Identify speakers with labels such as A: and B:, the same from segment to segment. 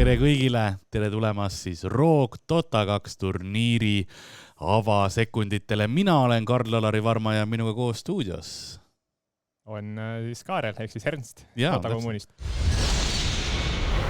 A: tere kõigile, tere tulemast siis Rogue Dota 2 turniiri avasekunditele. Mina olen Karl-Alari Varma ja minuga koos stuudios
B: on siis Kaarel, ehk siis Ernst
A: Dota
B: Kommunist.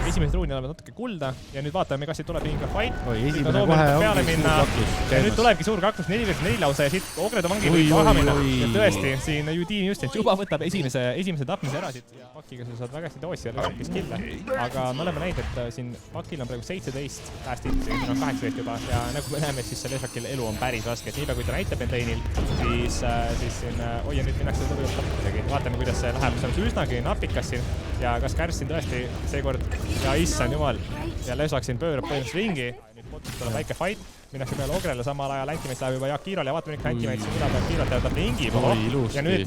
B: Esimesed ruuni oleme natuke kulda ja nüüd vaatame, kas siit tuleb mingi fight.
A: Esimene kohe ongi suur kaklus.
B: Ja nüüd tulebki suur kaklus 4-4 lausa ja siit Ogredo vangi võib maha minna. Ja tõesti, siin Udin just juba võtab esimese tapmise ära siit. Pakiga sa saad väga hästi doosi ja lõpukis kille. Aga me oleme näinud, et siin Pakil on praegu 17 päästit, siin on 18 juba. Ja nagu me näeme, siis see Lesakil elu on päris raske. Et niipea kui ta näitab endeinil, siis siin oi ja nüüd minnakse tõepoolest tapmisegi. Vaatame, kuidas see läheb. See on üsnagi napikas siin ja kas Kärs siin tõesti seekord ja issand jumal. Ja Lesak siin pöörab põhimõtteliselt ringi. Nüüd potust tuleb väike fight. Minnakse peale Ogrele, samal ajal Antimets läheb juba Jakirole ja vaatame, et Antimets mida peab Kiirot ja ta lingib. Ja nüüd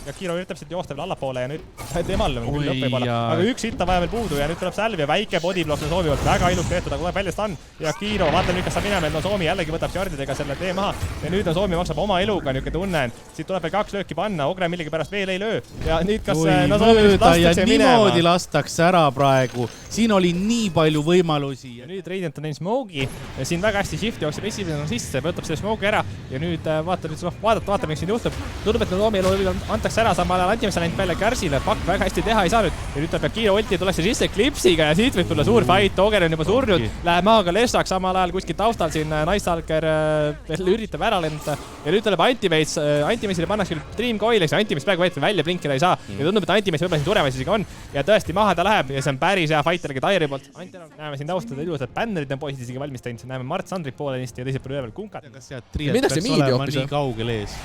B: Jakiro üritab siit joosta veel allapoole ja nüüd temal on küll lõpp võib-olla. Aga üks hitta vaja veel puudu ja nüüd tuleb Salvi ja väike bodyblok Nozomi poolt. Väga ilus tehtud, aga tuleb välja Stan. Jakiro, vaatame nüüd, kas saab minema, et Nozomi jällegi võtab shardidega selle tee maha. Ja nüüd Nozomi maksab oma eluga niuke tunne. Siit tuleb veel 2 lööki panna, Ogre millegi pärast veel ei löö. Ja nüüd kas Nozomi lastakse minema.
A: Niimoodi lastakse ära praegu. Siin oli nii palju võimalusi.
B: Ja nüüd Radiant on neil Smogi ja siin väga hästi shift jookseb esimene sisse, võtab selle Smogi ära ja nüüd vaatame, mis siin juhtub. Tundub, et Nozomi elu antakse ära, samal ajal Antimets on läinud peale Kärsile. Pakk väga hästi teha ei saa nüüd. Ja nüüd tuleb Kiiro ulti ja tullakse sisse Klipsiga ja siit võib tulla suur fight. Ogre on juba surnud, läheb maaga Lesak, samal ajal kuskil taustal siin Nicehalker üritab ära lendada. Ja nüüd tuleb Antimets, Antimetsile pannakse küll Dream Coil'iks ja Antimets praegu võetud välja blinkida ei saa. Ja tundub, et Antimets võib-olla siin suremas isegi on. Ja tõesti maha ta läheb ja see on päris hea fight jällegi Tairi poolt. Näeme siin taustada ilusad bännerid on poisid isegi valmis teinud. Näeme Mart Sandrit poole ja teiselt peal üleval Kunkat.
A: Kas sealt triiet peaks olema nii kaugel ees?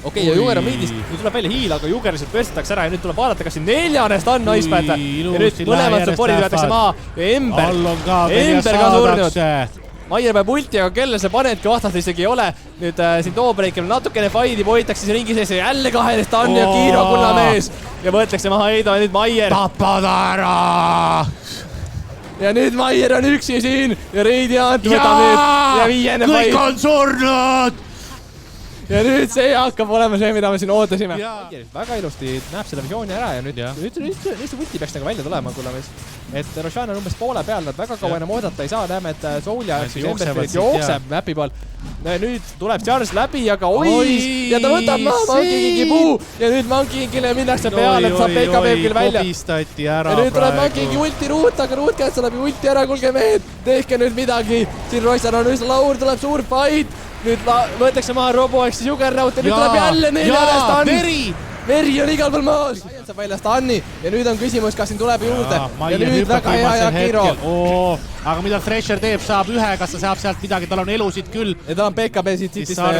B: Okei, ja Juger on miidis. Nüüd tuleb välja hiil, aga Juger lihtsalt pööstatakse ära ja nüüd tuleb vaadata, kas siin 4. Stan Nicebad. Ja nüüd mõlemad supportid võetakse maha ja Ember ka surnud. Maier peab ulti, aga kelle see panedki vastast isegi ei ole. Nüüd siin Toobreikil natukene faidi poitakse siin ringi sees ja jälle 2 Stan ja Kiiro kullamees. Ja võetakse maha Eido ja nüüd Maier.
A: Tapad ära!
B: Ja nüüd Maier on üksi siin ja Radiant võtab nüüd ja 5. fight.
A: Kõik on surnud!
B: Ja nüüd see hakkab olema see, mida me siin ootasime. Väga ilusti näeb selle visiooni ära ja nüüd see ulti peaks nagu välja tulema, kullamees. Et Roshan on umbes poole peal, nad väga kaua enam oodata ei saa. Näeme, et Soulja jookseb mäpi pool. Nüüd tuleb Charles läbi, aga ja ta võtab maha Monkey Kingi puu. Ja nüüd Monkey Kingile minnakse peale, et saab PKB küll välja. Ja nüüd tuleb Monkey Kingi ulti ruut, aga ruut käest saab ulti ära, kulge mehed. Tehke nüüd midagi. Siin Roysar on üsna laur, tuleb suur fight. Nüüd võetakse maha Robo, eks siis Juggernaut ja nüüd tuleb jälle 4. Stan. Veri on igal pool maas. Saab välja Stani ja nüüd on küsimus, kas siin tuleb juurde. Ja nüüd väga hea Jakiro.
A: Aga mida Thresher teeb, saab ühe, kas ta saab sealt midagi, tal on elusid küll.
B: Ja tal on PKB siit sitist. Ja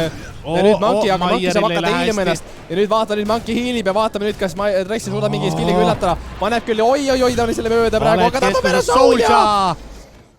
B: nüüd Monkey, aga Monkey saab hakata hiilima ennast. Ja nüüd vaata nüüd Monkey hiilib ja vaatame nüüd, kas Thresher suudab mingi skilliga üllatada. Paneb küll ja oi, ta oli selle mööda praegu, aga tapab ära Soulja.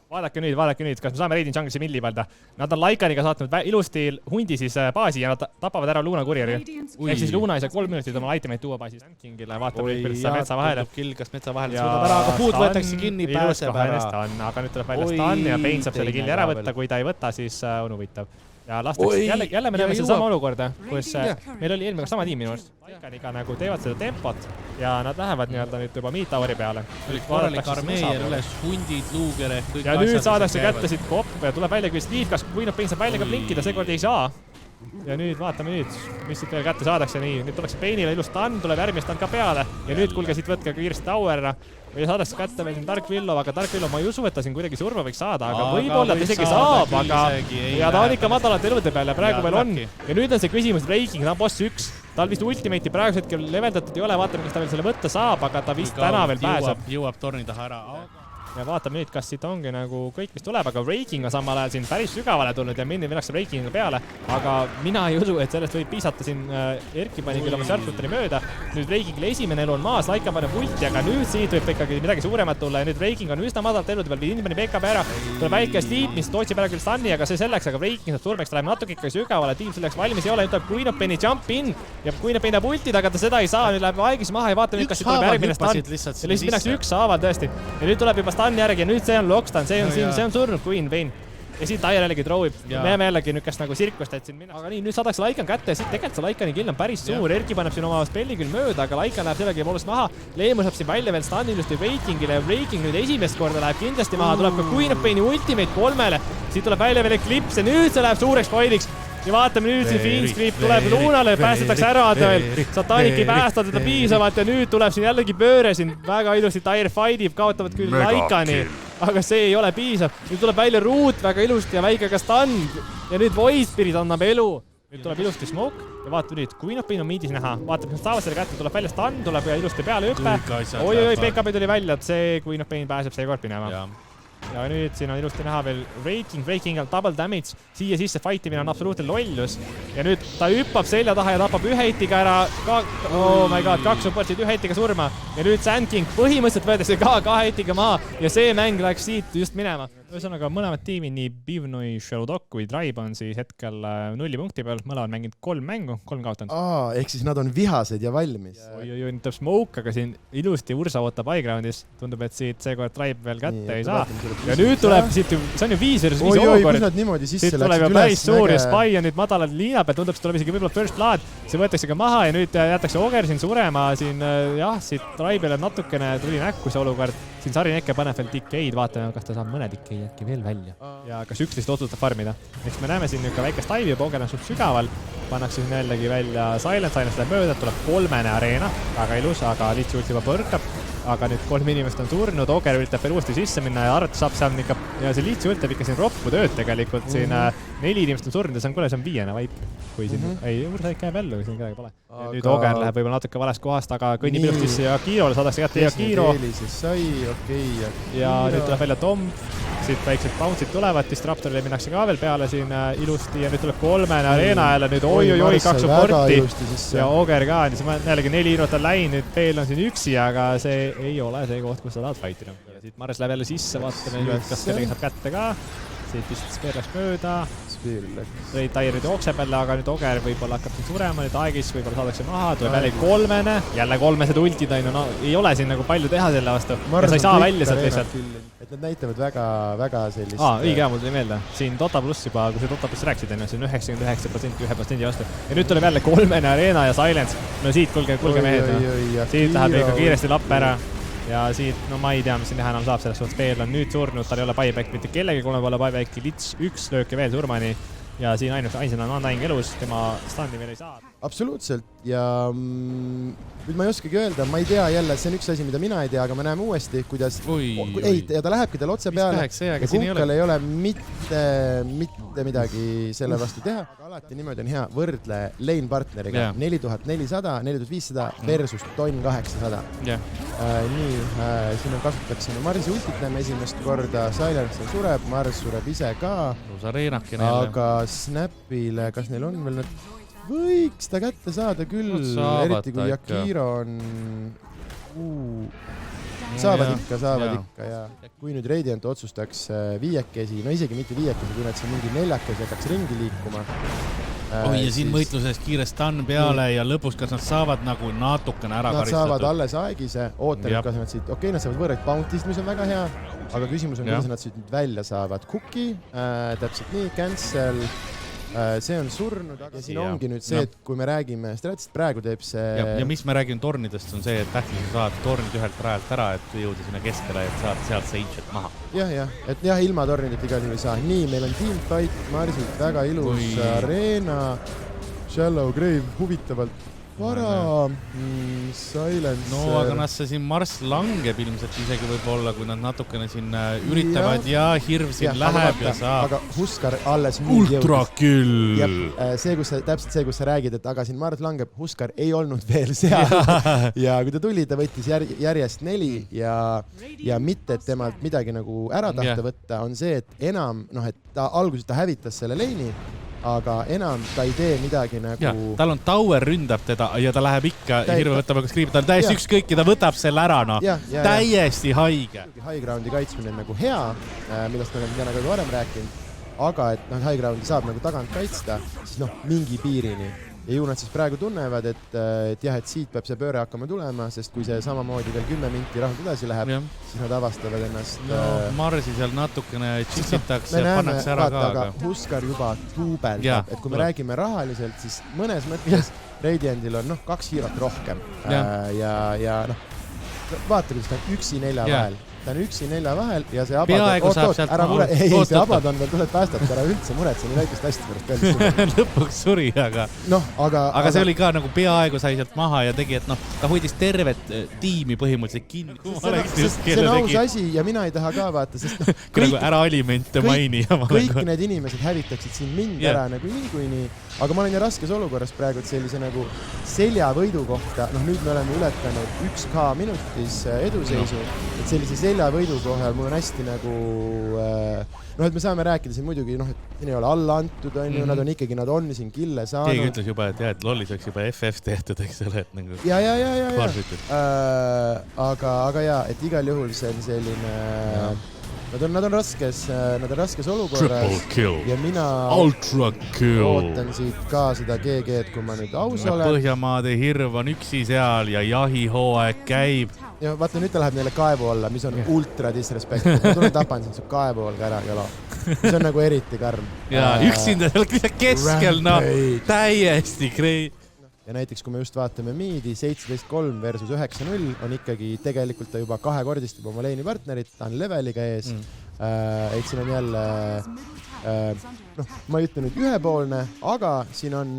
B: Vaadake nüüd, kas me saame Raidin Junglisse milli valda. Nad on Laikaniga saatnud ilusti hundi siis baasi ja nad tapavad ära Luna Courieri. Ehk siis Luna ei saa 3 minutit oma itemeid tuua baasi. Kingile vaatab, kuidas saab metsa vahele.
A: Kas metsa vahele suudab ära, aga puud võetakse kinni, pääseb ära.
B: Aga nüüd tuleb välja Stan ja Pain saab selle killi ära võtta. Kui ta ei võtta, siis Onu võitab. Ja lastakse, jälle me näeme seda sama olukorda, kus meil oli eelmine sama tiim minu arust. Laikaniga nagu teevad seda tempot ja nad lähevad nii-öelda nüüd juba Meatoweri peale.
A: Oli korralik armeejer üles, hundid, luugere, kõik
B: ja nüüd saadakse kätte siit kopp ja tuleb välja kui Steve, kas Queen of Pain saab välja ka blinkida, seekord ei saa. Ja nüüd vaatame nüüd, mis siit veel kätte saadakse nii. Nüüd tuleks Painile ilus Stan, tuleb järgmine Stan ka peale ja nüüd kulge siit võtke kiiresti Tower. Ja saadakse kätte veel Dark Willow, aga Dark Willow ma ei usu, et ta siin kuidagi surma võiks saada, aga võib-olla ta isegi saab, aga ja ta on ikka madalate elude peal ja praegu veel on. Ja nüüd on see küsimus Breaking, ta on boss 1. Tal vist ultimate'i praegusel hetkel leveldatud ei ole, vaatame, kas ta veel selle võtta saab, aga ta vist täna veel pääseb.
A: Jõuab torni taha ära.
B: Ja vaatame nüüd, kas siit ongi nagu kõik, mis tuleb, aga Breaking on samal ajal siin päris sügavale tulnud ja minnakse Breakingiga peale, aga mina ei usu, et sellest võib piisata siin Erki pani küll oma Sharpfooteri mööda. Nüüd Breakingile esimene elu on maas, Laika paneb ulti, aga nüüd siit võib ikkagi midagi suuremat tulla ja nüüd Breaking on üsna madalt elude peal, Vin pani PKB ära, tuleb väike Sleep, mis tootsib ära küll Stani, aga see selleks, aga Breaking saab surmeks, ta läheb natuke ikka sügavale, tiim selleks valmis ei ole, nüüd tuleb Queen of Paini jump in ja Queen of Pain läheb ultid, aga ta seda ei saa, nüüd läheb vaigis maha ja vaatame nüüd, kas siit tuleb järgmine Stan. Ja lihtsalt minnakse üks haaval tõesti ja nüüd tuleb juba Stan järgi ja nüüd see on Lockstan, see on surnud Queen Pain. ja siin Tyre jällegi throwib. Me näeme jällegi nükest nagu sirkust, et siin minna. Aga nii, nüüd saadakse Laikan kätte ja siit tegelikult see Laikani kill on päris suur. Erki paneb siin oma spelli küll mööda, aga Laikan läheb sellegi poolest maha. Leemu saab siin välja veel stun ilusti Breakingile. Breaking nüüd esimest korda läheb kindlasti maha. Tuleb ka Queen of Paini ultimate 3-le. Siit tuleb välja veel Eclipse ja nüüd see läheb suureks fightiks. Ja vaatame nüüd siin Fiendstrip tuleb Lunale, päästetakse ära veel. Satanik ei päästa teda piisavalt ja nüüd tuleb siin jällegi pööre siin. Väga ilusti Tyre fightib, kaotavad küll Laikani, aga see ei ole piisav. Nüüd tuleb välja Root väga ilusti ja väike ka stun ja nüüd Void Spirit annab elu. Nüüd tuleb ilusti Smoke ja vaatame nüüd, Queen of Pain on miidis näha. Vaatame, mis taavas selle kätte, tuleb välja stun, tuleb ja ilusti peale hüppe. Oi, BKB tuli välja, et see Queen of Pain pääseb see kord minema. Ja nüüd siin on ilusti näha veel Breaking on double damage, siia sisse fightimine on absoluutne lollus ja nüüd ta hüppab selja taha ja tapab ühe hitiga ära, oh my god, 2 supportid ühe hitiga surma ja nüüd Sand King põhimõtteliselt võetakse ka 2 hitiga maha ja see mäng läks siit just minema. Ühesõnaga mõlemad tiimid, nii Bivnoi, Sherlock kui Tribe on siis hetkel 0 punkti peal, mõlemad mänginud 3 mängu, 3 kaotanud.
C: Ehk siis nad on vihased ja valmis.
B: Oi, nüüd tuleb Smoke, aga siin ilusti Ursa ootab high groundis. Tundub, et siit seekord Tribe veel kätte ei saa. Ja nüüd tuleb siit, see on ju 5 versus 5 olukord.
C: Kus nad niimoodi sisse
B: läksid üles? Siit tuleb ju päris suur ja Spy on nüüd madalal liina peal, tundub, tuleb isegi võib-olla first blood. See võetakse ka maha ja nüüd jätakse Oger siin surema. Siin jah, siit Tribe'ile natukene tuli näkku see olukord. Siin Sarineke paneb veel Decay'd, vaatame, kas ta saab mõne Decay äkki veel välja. Ja kas üks lihtsalt otsustab farmida. Eks me näeme siin nüüd ka väikest dive'i, Oger on suht sügaval. Pannakse siin jällegi välja Silence läheb mööda, tuleb 3-ne areena. Väga ilus, aga Litsi ult juba põrkab. Aga nüüd 3 inimest on surnud, Oger üritab veel uuesti sisse minna ja arvates saab seal ikka, ja see Litsi ult teeb ikka siin roppu tööd tegelikult. Siin 4 inimest on surnud ja see on, kuule, see on 5-ne vaip. Kui siin, ei, Ursa ikka jääb ellu, siin kedagi pole. Ja nüüd Oger läheb võib-olla natuke valest kohast, aga kõnnib ilustisse ja Kiirole saadakse kätte ja Kiiro. Ja nüüd tuleb välja Tom. Siit väiksed bounce'id tulevad, Disruptorile minnakse ka veel peale siin ilusti ja nüüd tuleb 3-ne areena jälle nüüd oi, 2 supporti ja Oger ka. Jällegi 4 inot on läinud, nüüd Peel on siin üksi, aga see ei ole see koht, kus sa tahad fightida. Siit Mares läheb jälle sisse, vaatame, kas kellegi saab kätte ka. Siit vist Spear läks mööda. Tõid Tyre jookseb jälle, aga nüüd Oger võib-olla hakkab siin surema, nüüd Aegis võib-olla saadakse maha, tuleb jälle 3-ne, jälle 3-sed ultid on, no ei ole siin nagu palju teha selle vastu ja sa ei saa välja sealt lihtsalt.
C: Et nad näitavad väga sellist...
B: õige hea, mul tuli meelde. Siin Dota Plus juba, kui see Dota Plus rääksid, see on 99% 1% vastu. Ja nüüd tuleb jälle 3-ne areena ja Silence. No siit kulge mehed. Siit läheb ikka kiiresti lapp ära. Ja siit, no ma ei tea, mis siin teha enam saab, selles suhtes Peel on nüüd surnud, tal ei ole buyback mitte kellegi, kolme pole buyback'i, Lits 1 lööke veel surmani ja siin ainsana on Undying elus, tema standi veel ei saa.
C: Absoluutselt ja nüüd ma ei oskagi öelda, ma ei tea jälle, see on üks asi, mida mina ei tea, aga me näeme uuesti, kuidas... Ei, ja ta lähebki tal otse peale ja Kunkal ei ole mitte midagi selle vastu teha. Alati niimoodi on hea võrdle lane partneriga 4400, 4500 versus tonn 800. Nii, siin on kasutatakse Marsi ultit, näeme esimest korda, Silence sureb, Mars sureb ise ka. Aga Snapile, kas neil on veel need... Võiks ta kätte saada küll, eriti kui Yakiro on... Saavad ikka ja kui nüüd Radiant otsustaks viiekesi, no isegi mitte viiekesi, kui nad siin mingi 4-kesi hakkaks ringi liikuma.
A: Ja siin võitluses kiire stun peale ja lõpus, kas nad saavad nagu natukene ära karistatud?
C: Nad saavad alles Aegise, ootanud, kas nad siit, okei, nad saavad võrrekt Bounty'st, mis on väga hea, aga küsimus on, kuidas nad siit nüüd välja saavad. Cookie, täpselt nii, Cancel, see on surnud, aga siin ongi nüüd see, et kui me räägime Stratist, praegu teeb see...
A: Ja mis me räägime tornidest, on see, et tähtis on saada tornid ühelt rajalt ära, et jõuda sinna keskele, et saada sealt see Ancient maha.
C: Et ilma tornidit igal juhul ei saa. Nii, meil on teamfight, Marsilt väga ilus areena, Shallow Grave huvitavalt vara, Silence... No,
A: aga nad see siin Mars langeb ilmselt isegi võib-olla, kui nad natukene siin üritavad ja hirv siin läheb ja saab.
C: Aga Huskar alles nüüd jõudis.
A: Ultrakill!
C: Täpselt see, kus sa räägid, et aga siin Mars langeb, Huskar ei olnud veel seal. Ja kui ta tuli, ta võttis järjest 4 ja mitte, et temalt midagi nagu ära tahta võtta, on see, et enam, et ta alguses ta hävitas selle lane'i, aga enam ta ei tee midagi nagu...
A: Ja, tal on tower ründab teda ja ta läheb ikka hirve võtab, aga skriibib, ta on täiesti ükskõik ja ta võtab selle ära, täiesti haige.
C: High groundi kaitsmine on nagu hea, millest me oleme täna ka varem rääkinud, aga et high groundi saab nagu tagant kaitsta, siis mingi piirini. ja ju nad siis praegu tunnevad, et jah, et siit peab see pööre hakkama tulema, sest kui see samamoodi veel 10 minti rahult edasi läheb, siis nad avastavad ennast.
A: Marsi seal natukene tšitsitakse ja pannakse ära ka.
C: Aga Huskar juba duubeldab, et kui me räägime rahaliselt, siis mõnes mõttes Radiantil on 2 hiirot rohkem. Ja vaata, kuidas ta on üksi 4 vahel. Ta on üksi 4 vahel ja see Abaddon, ära mure, see Abaddon veel tuleb päästada, ära üldse muretse, nii väikest hästi pärast veel.
A: Lõpuks suri, aga see oli ka nagu peaaegu sai sealt maha ja tegi, et ta hoidis tervet tiimi põhimõtteliselt kinni.
C: See on aus asi ja mina ei taha ka vaata, sest
A: ära alimente maini.
C: Kõik need inimesed hävitaksid siin mind ära nagu niikuinii, aga ma olen ju raskes olukorras praegu, et sellise nagu seljavõidu kohta, nüüd me oleme ületanud 1K minutis eduseisu, et sellise seljavõidu kohal mul on hästi nagu et me saame rääkida siin muidugi, et siin ei ole alla antud, nad on ikkagi, nad on siin kille saanud.
A: Keegi ütles juba, et lollis oleks juba FF tehtud, eks ole, et nagu
C: aga jaa, et igal juhul see on selline nad on raskes olukorras ja mina ootan siit ka seda GG-d, kui ma nüüd aus olen.
A: Põhjamaade hirv on üksi seal ja jahihooaeg käib.
C: Ja vaata, nüüd ta läheb neile kaevu alla, mis on ultra disrespect. Ma tulen tapan siin su kaevu all ka ära, jala. Mis on nagu eriti karm.
A: Ja üksinda seal keskel, täiesti krei.
C: Ja näiteks, kui me just vaatame Miidi 17-3 versus 9-0, on ikkagi tegelikult ta juba 2-kordistab oma leini partnerit, ta on leveliga ees. Et siin on jälle, ma ei ütle nüüd ühepoolne, aga siin on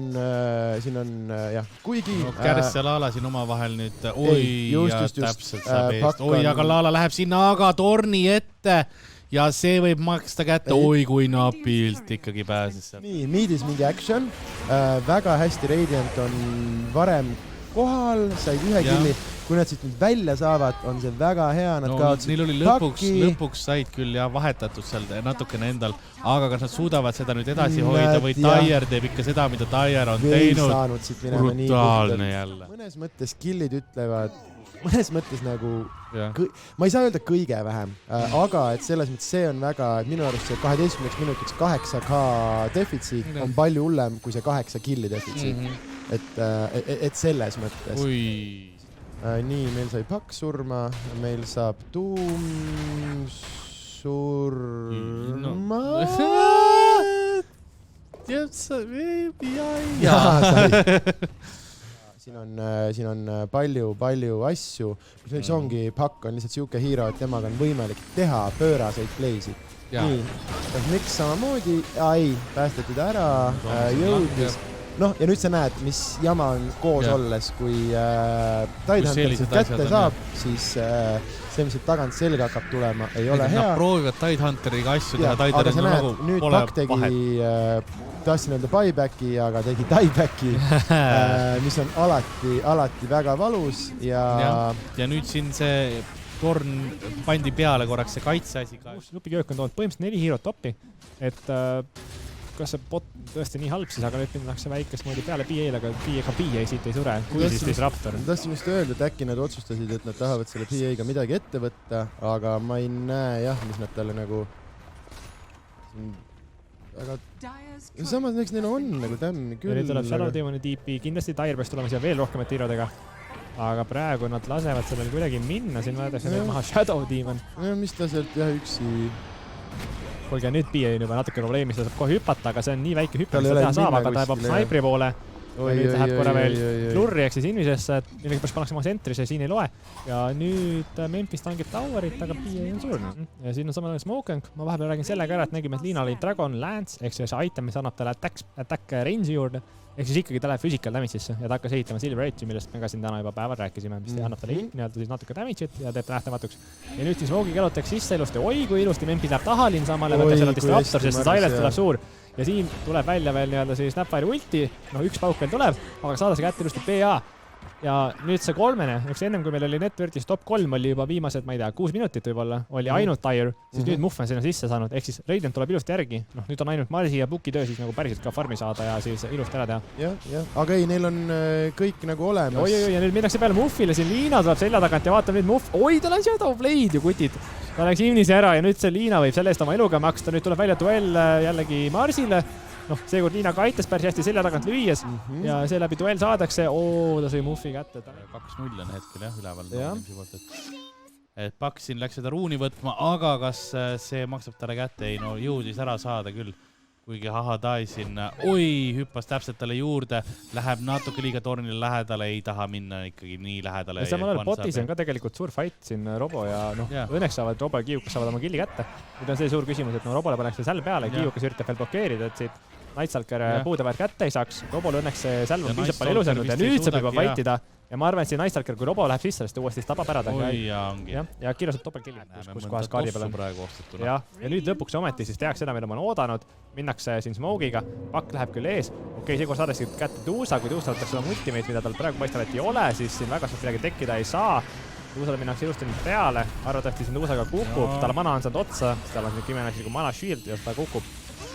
C: jah, kuigi...
A: Kärs ja Laala siin oma vahel nüüd, täpselt saab eest. Aga Laala läheb sinna aga torni ette. Ja see võib maksta kätte, kui napilt ikkagi pääses seal.
C: Nii, Miidis mingi action. Väga hästi Radiant on varem kohal, said 1 killi. Kui nad siit nüüd välja saavad, on see väga hea.
A: Neil oli lõpuks said küll vahetatud seal natukene endal, aga kas nad suudavad seda nüüd edasi hoida või Taier teeb ikka seda, mida Taier on teinud. Brutaalne jälle.
C: Mõnes mõttes killid ütlevad, mõnes mõttes nagu, ma ei saa öelda kõige vähem, aga et selles mõttes see on väga, et minu arust see 12 minutiks 8K defitsiit on palju hullem kui see 8 killi defitsiit. Et selles mõttes. Nii, meil sai Pakk surma, meil saab Tuum surma. Siin on palju asju, mis näiteks ongi, Pakk on lihtsalt siuke hiiro, et temaga on võimalik teha pööraseid playsid. Nii, miks samamoodi, päästeti ta ära, jõudis. Ja nüüd sa näed, mis jama on koos olles, kui Tidehunter siit kätte saab, siis see, mis siit tagant selga hakkab tulema, ei ole hea.
A: Nad proovivad Tidehunteriga asju teha,
C: aga sa näed, nüüd Pakk tegi, tahtsin öelda buybacki, aga tegi diebacki, mis on alati väga valus ja
A: nüüd siin see torn pandi peale korraks see kaitseasi ka.
B: Lupiköök on toonud põhimõtteliselt 4 hiirot toppi, et kas see bot tõesti nii halb siis, aga nüüd minnakse väikest moodi peale PA-le, aga PA siit ei sure, kui siis Disruptor.
C: Tahtsin just öelda, et äkki nad otsustasid, et nad tahavad selle PA-ga midagi ette võtta, aga ma ei näe mis nad talle nagu aga samas neil on nagu tämmi küll.
B: Ja nüüd tuleb Shadow Demoni tiipi, kindlasti Taier peaks tulema siia veel rohkemat hiirodega, aga praegu nad lasevad sellel kuidagi minna, siin võetakse nüüd maha Shadow Demon.
C: Mis ta sealt üksi...
B: Kuulge, nüüd PA on juba natuke probleemis, ta saab kohe hüpata, aga see on nii väike hüppe, mis ta teha saab, aga ta läheb Sniperi poole. Ja nüüd läheb korra veel Flurry ehk siis Invisesse, et millegi pärast pannakse maha sentrisse ja siin ei loe. Ja nüüd Memphis tangib Towerit, aga PA on surnud. Ja siin on samal Smokenk. Ma vahepeal räägin sellega ära, et nägime, et Liina oli Dragon Lance, ehk see item, mis annab talle attack range'i juurde. Ehk siis ikkagi ta läheb physical damage'isse ja ta hakkas ehitama Silver Edge'i, millest me ka siin täna juba päeval rääkisime, mis annab talle siis natuke damage'it ja teeb ta nähtamatuks. Ja nüüd siis Smoke'i keluteks sisse ilusti. Oi, kui ilusti Memphis läheb Tahalin samale, võtta selle Disruptor, sest Silence tuleb suur. Ja siin tuleb välja veel siis Snapfire ulti, üks pauk veel tuleb, aga saada see kätte ilusti PA. Ja nüüd see 3, eks ennem kui meil oli Networkis top 3 oli juba viimased, ma ei tea, 6 minutit võib-olla, oli ainult Taier, siis nüüd Muffen sinna sisse saanud, ehk siis Radiant tuleb ilusti järgi, nüüd on ainult Marsi ja Puki töö siis nagu päriselt ka farmi saada ja siis ilusti ära teha.
C: Aga ei, neil on kõik nagu olemas.
B: Oi, ja nüüd minnakse peale Muffile, siin Liina tuleb selja tagant ja vaatab nüüd Muff, oi, tal on Shadow Blade ju kutid. Ta läks Imnise ära ja nüüd see Liina võib selle eest oma eluga maksta, nüüd tuleb välja duell jällegi Marsile. noh, seekord Liina ka aitas päris hästi selja tagant lüües ja seeläbi duell saadakse. Ta sõi Muffi kätte.
A: 2-0 on hetkel üleval. Et Paksin läks seda ruuni võtma, aga kas see maksab talle kätte? Ei, no jõudis ära saada küll. Kuigi Hahatai siin, hüppas täpselt talle juurde, läheb natuke liiga tornile lähedale, ei taha minna ikkagi nii lähedale.
B: Ja samal ajal botis on ka tegelikult suur fight siin Robo ja õnneks saavad Robo ja Kiiukas saavad oma killi kätte. Nüüd on see suur küsimus, et Robole paneks see sälv peale, Kiiukas üritab veel blokeerida, et siit Nightstalker puudeväär kätte ei saaks. Robole õnneks see sälv on piisab palju elusanud ja nüüd saab juba fightida. Ja ma arvan, et see Nightstalker, kui Robo läheb sisse, siis uuesti tabab ära ta. Ja Kiro saab topelkilli, kus kohas kaardi peal on. Ja nüüd lõpuks ometi siis tehakse seda, mida ma olen oodanud. Minnakse siin Smogiga, Pakk läheb küll ees. Okei, seekord saadesi kätte Tuusa, kui Tuusa võtaks seda multimate, mida tal praegu paistab, et ei ole, siis siin väga suurt midagi tekkida ei saa. Tuusale minnakse ilusti nüüd peale, arvatavasti siin Tuusaga kukub, tal mana on saanud otsa, tal on Kimena nagu mana shield ja ta kukub.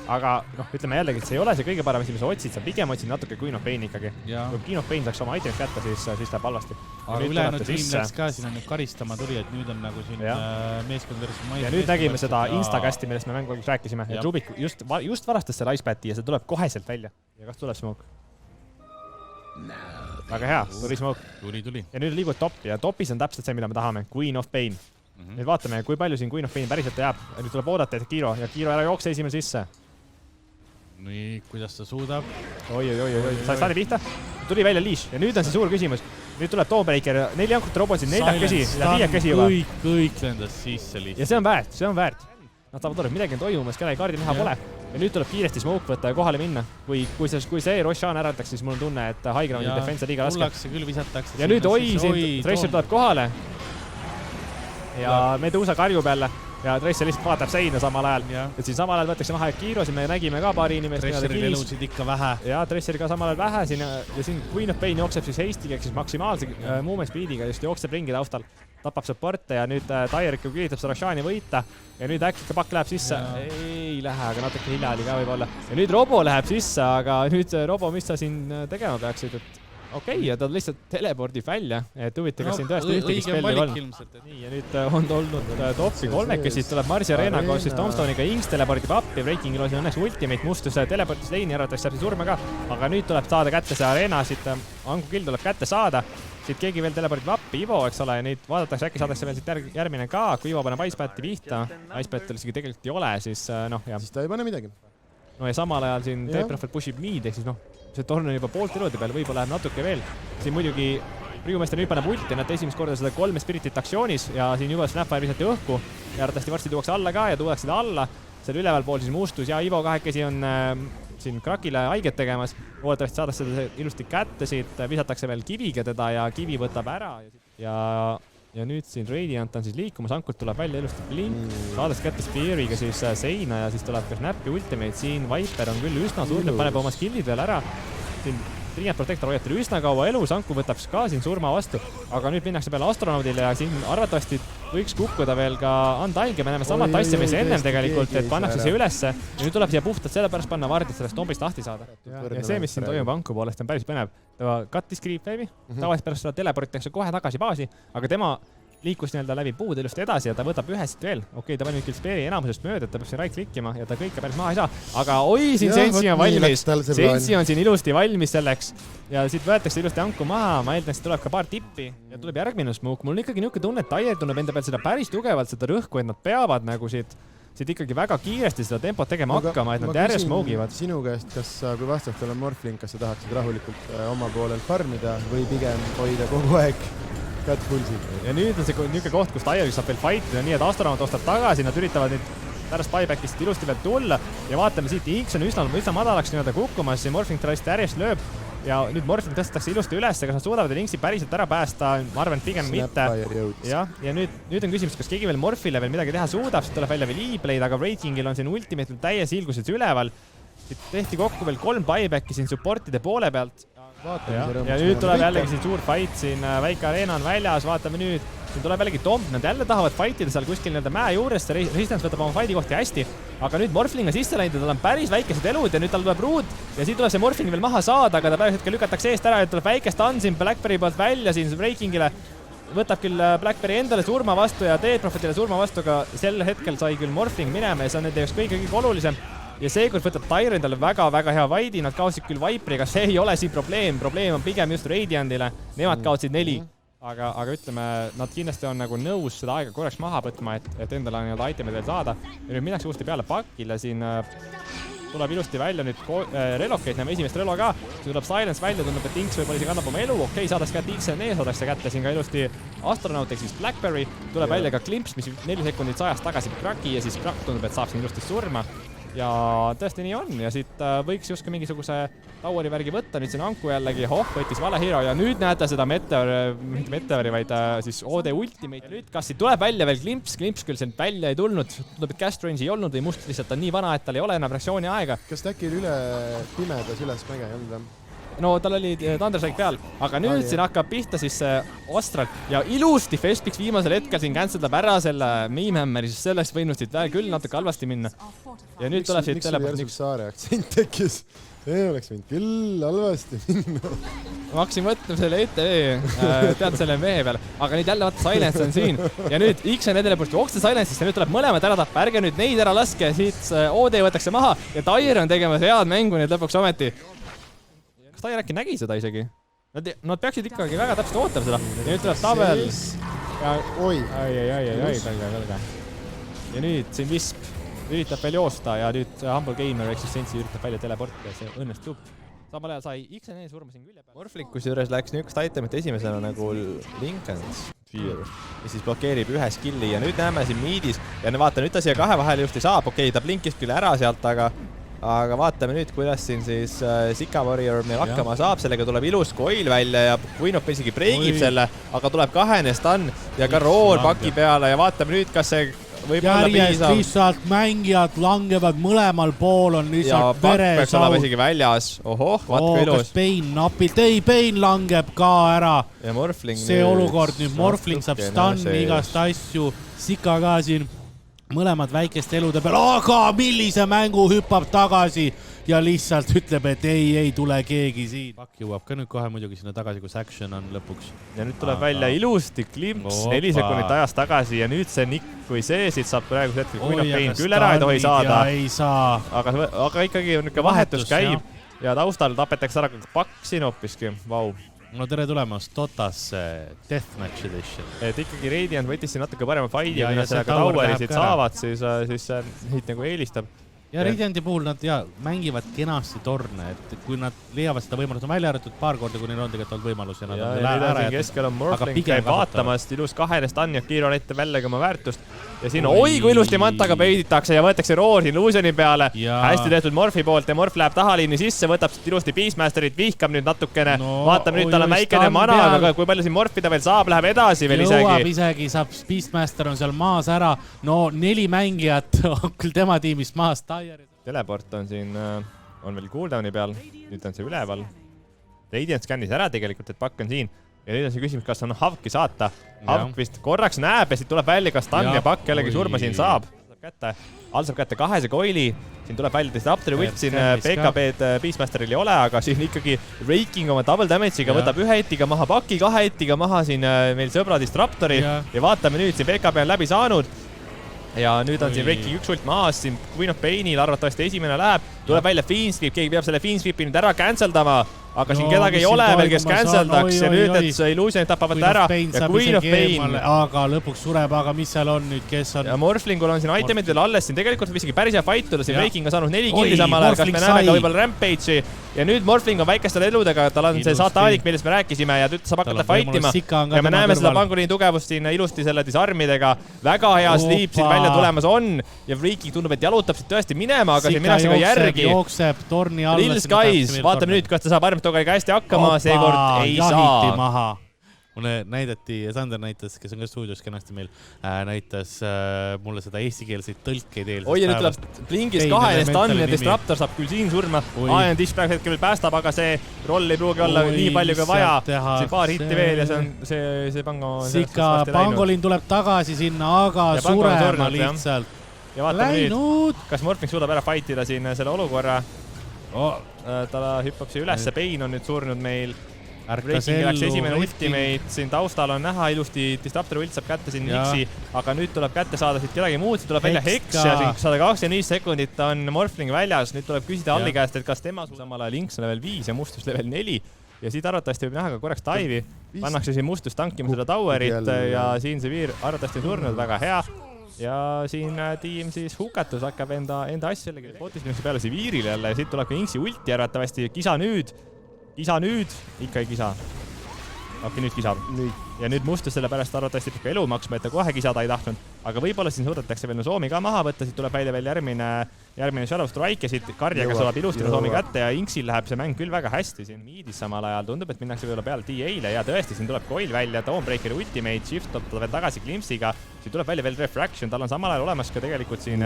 B: Aga ütleme jällegi, et see ei ole see kõige parem asi, mis sa otsid, sa pigem otsid natuke Queen of Pain ikkagi. Kui Queen of Pain saaks oma itemid kätte, siis läheb halvasti.
A: Aga ülejäänud Dream läks ka, siin on nüüd karistama tuli, et nüüd on nagu siin meeskond versus
B: ja nüüd nägime seda instakästi, millest me mängu rääkisime. Ja Rubik just varastas selle Icebati ja see tuleb koheselt välja. Ja kas tuleb Smoke? Väga hea, tuli Smoke.
A: Tuli.
B: Ja nüüd liigub top ja topis on täpselt see, mida me tahame. Queen of Pain. Nüüd vaatame, kui palju siin Queen of Pain päriselt jääb. Ja nüüd tuleb oodata, et Kiro ära jookse esimene sisse.
A: Nii, kuidas ta suudab?
B: Oi, sai staadi pihta. Tuli välja Leash ja nüüd on see suur küsimus. Nüüd tuleb Dawnbreaker, 4 jankut robosid, 4 käsi ja 5 käsi juba.
A: Kõik lendas sisse lihtsalt.
B: Ja see on väärt. Nad saavad aru, et midagi on toimumas, kelle kaardi näha pole. Ja nüüd tuleb kiiresti smoke võtta ja kohale minna. Kui see Roshan äratakse, siis mul on tunne, et high ground'i defense liiga raske.
A: Kullakse küll visatakse.
B: Ja nüüd Tracer tuleb kohale. Ja Medusa karjub jälle. Ja Tracer lihtsalt vaatab seina samal ajal. Et siin samal ajal võetakse maha ja Kiro, siin me nägime ka paari inimest.
A: Traceril elusid ikka vähe.
B: Ja Tracer ka samal ajal vähe siin. Ja siin Queen of Pain jookseb siis hastiga, ehk siis maksimaalse movement speediga, just jookseb ringi taustal. Tapab supporte ja nüüd Tyre ikka üritab seda Roshani võita. Ja nüüd äkki ka Pakk läheb sisse. Ei lähe, aga natuke hilja oli ka võib-olla. Ja nüüd Robo läheb sisse, aga nüüd Robo, mis sa siin tegema peaksid? Okei, ja ta lihtsalt telepordib välja, et huvitav, kas siin tõesti ühtegi spelli on. Nii, ja nüüd on olnud topi kolmekesi, tuleb Marsi Arena koos siis Tombstone'iga, Inks telepordib appi, Breakingil on siin õnneks ultimate mustus teleportis leini arvates saab surma ka, aga nüüd tuleb saada kätte see Arena, siit Angu kill tuleb kätte saada, siit keegi veel telepordib appi, Ivo, eks ole, ja nüüd vaadatakse, äkki saadakse veel siit järgmine ka, kui Ivo paneb Icebatti pihta, Icebatti isegi tegelikult ei ole, siis noh, jah.
C: Siis ta ei pane midagi.
B: No ja samal ajal siin Deprofet pushib mid, ehk siis noh, see torn on juba poolt eludi peal, võib-olla läheb natuke veel. Siin muidugi Riigumeister nüüd paneb ulti, näete esimest korda seda 3 spiritit aktsioonis ja siin juba Snapfire visati õhku ja arvatavasti varsti tuuakse alla ka ja tuuakse seda alla. Seal üleval pool siis mustus ja Ivo kahekesi on siin Krakile haiget tegemas. Oodavasti saadakse seda ilusti kätte siit, visatakse veel kiviga teda ja kivi võtab ära. Ja nüüd siin Radiant on siis liikumas, Ankult tuleb välja ilusti blink, saades kätte Speariga siis seina ja siis tuleb ka Snapi ultimate, siin Viper on küll üsna suur, paneb oma skillid veel ära. Siin Triad Protector hoiab teil üsna kaua elus, Anku võtab ka siin surma vastu, aga nüüd minnakse peale astronaudile ja siin arvatavasti võiks kukkuda veel ka Undying ja me näeme samat asja, mis ennem tegelikult, et pannakse siia ülesse ja nüüd tuleb siia puhtalt sellepärast panna vardid sellest tombist lahti saada. Ja see, mis siin toimub Anku poolest, on päris põnev. Ta kattis creep wave'i, tavaliselt pärast seda teleportitakse kohe tagasi baasi, aga tema liikus nii-öelda läbi puud ilusti edasi ja ta võtab ühest veel. Okei, ta valmib küll Speari enamusest mööda, et ta peab siin right klikkima ja ta kõike päris maha ei saa. Aga oi, siin Sensi on valmis. Sensi on siin ilusti valmis selleks. Ja siit võetakse ilusti Anku maha. Ma eeldan, et tuleb ka paar tippi ja tuleb järgmine smoke. Mul on ikkagi niisugune tunne, et Tyre tunneb enda peal seda päris tugevalt, seda rõhku, et nad peavad nagu siit ikkagi väga kiiresti seda tempot tegema hakkama, et nad järjest smogivad.
C: Sinu käest, kas kui vastastel on Morphlink, kas sa tahaksid rahulikult oma poolel farmida või pigem hoida kogu aeg cut pulsid?
B: Ja nüüd on see niisugune koht, kus Tyre saab veel fightida, nii et astronaut ostab tagasi, nad üritavad nüüd pärast buybackist ilusti veel tulla ja vaatame siit, Inks on üsna madalaks nii-öelda kukkumas ja Morphing Trust järjest lööb ja nüüd Morphing tõstetakse ilusti üles, kas nad suudavad Inksi päriselt ära päästa, ma arvan, et pigem mitte. Ja nüüd on küsimus, kas keegi veel Morphile veel midagi teha suudab, siis tuleb välja veel E-Blade, aga Ratingil on siin ultimate täies ilguses üleval. Siit tehti kokku veel 3 buybacki siin supportide poole pealt. Ja nüüd tuleb jällegi siin suur fight, siin väike areena on väljas, vaatame nüüd, siin tuleb jällegi Tomb, nad jälle tahavad fightida seal kuskil nii-öelda mäe juures, see Resistance võtab oma fighti kohti hästi, aga nüüd Morphling on sisse läinud ja tal on päris väikesed elud ja nüüd tal tuleb Root ja siin tuleb see Morphling veel maha saada, aga ta päris hetkel lükatakse eest ära ja tuleb väike stun siin Blackberry poolt välja siin Breakingile, võtab küll Blackberry endale surma vastu ja Dead Prophetile surma vastu, aga sel hetkel sai küll Morphling minema ja see on nende jaoks kõige olulisem. ja seekord võtab Tyre endale väga-väga hea vaidi, nad kaotasid küll Viperiga, see ei ole siin probleem on pigem just Radiantile, nemad kaotasid 4. Aga ütleme, nad kindlasti on nagu nõus seda aega korraks maha võtma, et endale nii-öelda itemid veel saada. Ja nüüd minnakse uuesti peale pakile, siin tuleb ilusti välja nüüd relocate, näeme esimest relo ka. See tuleb Silence välja, tundub, et Inks võib-olla isegi annab oma elu. Okei, saadaks kätte XNE, saadakse kätte siin ka ilusti Astronaut, ehk siis Blackberry. Tuleb välja ka Klimps, mis 4 sekundit sajast tagasi Kraki ja siis Krak tundub, et saab siin ilusti surma. Ja tõesti nii on ja siit võiks justkui mingisuguse Toweri värgi võtta, nüüd siin Anku jällegi, võttis vale hero ja nüüd näete seda Meteori, vaid siis OD Ultimate. Nüüd kas siit tuleb välja veel Klimps küll siin välja ei tulnud, tundub, et cast range ei olnud või Must lihtsalt on nii vana, et tal ei ole enam reaktsiooni aega.
C: Kas ta äkki üle pimedas üles mäge ei olnud?
B: No tal oli Thunderstrike peal, aga nüüd siin hakkab pihta siis Astral ja ilusti Fespix viimasel hetkel siin canceldab ära selle Memehammeri, siis sellest võinud siit küll natuke halvasti minna. Ja nüüd tuleb siit teleport.
C: Miks saare aktsent tekkis? Ei oleks võinud küll halvasti minna.
B: Ma hakkasin mõtlema selle ETV, tead selle mehe peal, aga nüüd jälle vaata Silence on siin ja nüüd X on edeleport jooksta Silence'ist ja nüüd tuleb mõlemad ära tappa, ärge nüüd neid ära laske, siit OD võtakse maha ja Tyre on tegemas head mängu nüüd lõpuks ometi. Tyre äkki nägi seda isegi. Nad peaksid ikkagi väga täpselt ootama seda. Ja nüüd tuleb tabel.
C: Oi.
B: Ai. Ja nüüd siin Wisp üritab veel joosta ja nüüd Humble Gamer Existence'i üritab välja teleporti ja see õnnestub. Samal ajal sai XNE surma siin külje peal.
D: Morflinkus juures läks niisugust itemit esimesena nagu Lincoln's Fear ja siis blokeerib ühe skilli ja nüüd näeme siin miidis ja vaata, nüüd ta siia kahe vahele just ei saab. Okei, ta blinkis küll ära sealt, aga vaatame nüüd, kuidas siin siis Sika Warrior meil hakkama saab. Sellega tuleb ilus coil välja ja Queen of isegi breigib selle, aga tuleb kahene stun ja ka rool paki peale ja vaatame nüüd, kas see võib olla piisav.
A: Lihtsalt mängijad langevad mõlemal pool, on lihtsalt
D: veresaud. Ja peaks olema isegi väljas. Ohoh, vaatke ilus.
A: Kas Bane napilt? Ei, Bane langeb ka ära.
D: Ja Morphling
A: see olukord nüüd, Morphling saab stunni igast asju, Sika ka siin. Mõlemad väikeste elude peal, aga millise mängu hüppab tagasi ja lihtsalt ütleb, et ei tule keegi siin. Pakk jõuab ka nüüd kohe muidugi sinna tagasi, kus action on lõpuks.
B: Ja nüüd tuleb välja ilusti Klimps 4 sekundit ajast tagasi ja nüüd see Nick kui see, siit saab praegu hetkel Queen of Pain küll ära ei tohi saada.
A: Ei saa.
B: Aga ikkagi vahetus käib ja taustal tapetakse ära Pakk siin hoopiski. Vau.
A: No tere tulemast Dotasse Deathmatch Edition.
B: Et ikkagi Radiant võttis siin natuke parema fighti ja kui nad sellega Toweri siit saavad, siis neid nagu eelistab.
A: Ja Radianti puhul nad mängivad kenasti torne, et kui nad leiavad seda võimalust, on välja arvatud paar korda, kui neil on tegelikult olnud võimalus ja nad on
B: ära jätud. Keskel on Morphling, käib vaatamast, ilus kahene stun ja Kiiro ette väljagi oma väärtust. Ja siin oi kui ilusti mantaga peiditakse ja võetakse roor Illusioni peale. Hästi tehtud Morphi poolt ja Morph läheb tahaliini sisse, võtab siit ilusti Beastmasterit, vihkab nüüd natukene. Vaatame nüüd, tal on väikene mana, aga kui palju siin morfida veel saab, läheb edasi veel isegi.
A: Jõuab isegi, saab Beastmaster on seal maas ära. No 4 mängijat on küll tema tiimist maas.
B: Teleport on siin, on veel cooldowni peal, nüüd on see üleval. Radiant scannis ära tegelikult, et Pakk on siin. Ja nüüd on see küsimus, kas on Havki saata. Havk vist korraks näeb ja siit tuleb välja, kas Stan ja Pakk jällegi surma siin saab. All saab kätte 2 coili. Siin tuleb välja Disruptori võtt, siin PKB-d Beastmasteril ei ole, aga siin ikkagi Raking oma double damage'iga võtab 1 hetiga maha Pakki, 2 hetiga maha siin meil sõbra Disruptori ja vaatame nüüd, siin PKB on läbi saanud. Ja nüüd on siin Raking 1 ult maas, siin Queen of Painil arvatavasti esimene läheb, tuleb välja Fiendscript, keegi peab selle Fiendscripti nüüd ära canceldama, aga siin kedagi ei ole veel, kes canceldaks ja nüüd, et Illusionid tapavad ära ja Queen of Pain.
A: Aga lõpuks sureb, aga mis seal on nüüd, kes on?
B: Ja Morphlingul on siin itemid veel alles, siin tegelikult võib isegi päris hea fight tulla, siin Raking on saanud 4 killi samal ajal, kas me näeme ka võib-olla Rampage'i ja nüüd Morphling on väikestel eludega, tal on see saataanik, millest me rääkisime ja nüüd saab hakata fightima ja me näeme seda Pangoliini tugevust siin ilusti selle disarmidega, väga hea sleep siin välja tulemas on ja Raking tundub, et jalutab siit tõesti minema, aga siin minnakse ka järgi.
A: Jookseb torni alla.
B: Lil Skies, vaatame nüüd, kas ta saab Armstogaga hästi hakkama, seekord ei saa.
A: Mulle näidati, Sander näitas, kes on ka stuudios kenasti meil, näitas mulle seda eestikeelseid tõlkeid eelses.
B: Oi, ja nüüd tuleb Blinkis 2 stun ja Disruptor saab küll siin surma. Iron Dish praegu hetkel veel päästab, aga see roll ei pruugi olla nii palju kui vaja. See paar hitti veel ja see Pango...
A: Sika, Pangolin tuleb tagasi sinna, aga surema lihtsalt.
B: Ja vaatame nüüd, kas Morphling suudab ära fightida siin selle olukorra. Ta hüppab siia ülesse, Pain on nüüd surnud meil. Breaking läks esimene ultimate, siin taustal on näha ilusti, Disruptor ult saab kätte siin Nixi, aga nüüd tuleb kätte saada siit kedagi muud, siin tuleb välja Hex ja siin 125 sekundit on Morphling väljas, nüüd tuleb küsida Alli käest, et kas tema samal ajal Inks on level 5 ja Mustus level 4 ja siit arvatavasti võib näha ka korraks dive'i, pannakse siin Mustus tankima seda towerit ja siin Severe arvatavasti surnud, väga hea. Ja siin tiim siis hukatus hakkab enda asju jällegi potisminemise peale Severe'ile jälle ja siit tuleb ka Inksi ulti arvatavasti, kisa nüüd, ikka ei kisa. Okei, nüüd kisab. Ja nüüd Mustus selle pärast arvatavasti peab elu maksma, et ta kohe kisada ei tahtnud. Aga võib-olla siin suudetakse veel Nozomi ka maha võtta, siit tuleb välja veel järgmine Shadow Strike ja siit Karjaga saab ilusti Nozomi kätte ja Inksil läheb see mäng küll väga hästi siin miidis samal ajal. Tundub, et minnakse võib-olla peale TA-le ja tõesti siin tuleb Coil välja, Dawnbreakeri ultimate, shift tuleb ta veel tagasi Glimpsiga. Siin tuleb välja veel Refraction, tal on samal ajal olemas ka tegelikult siin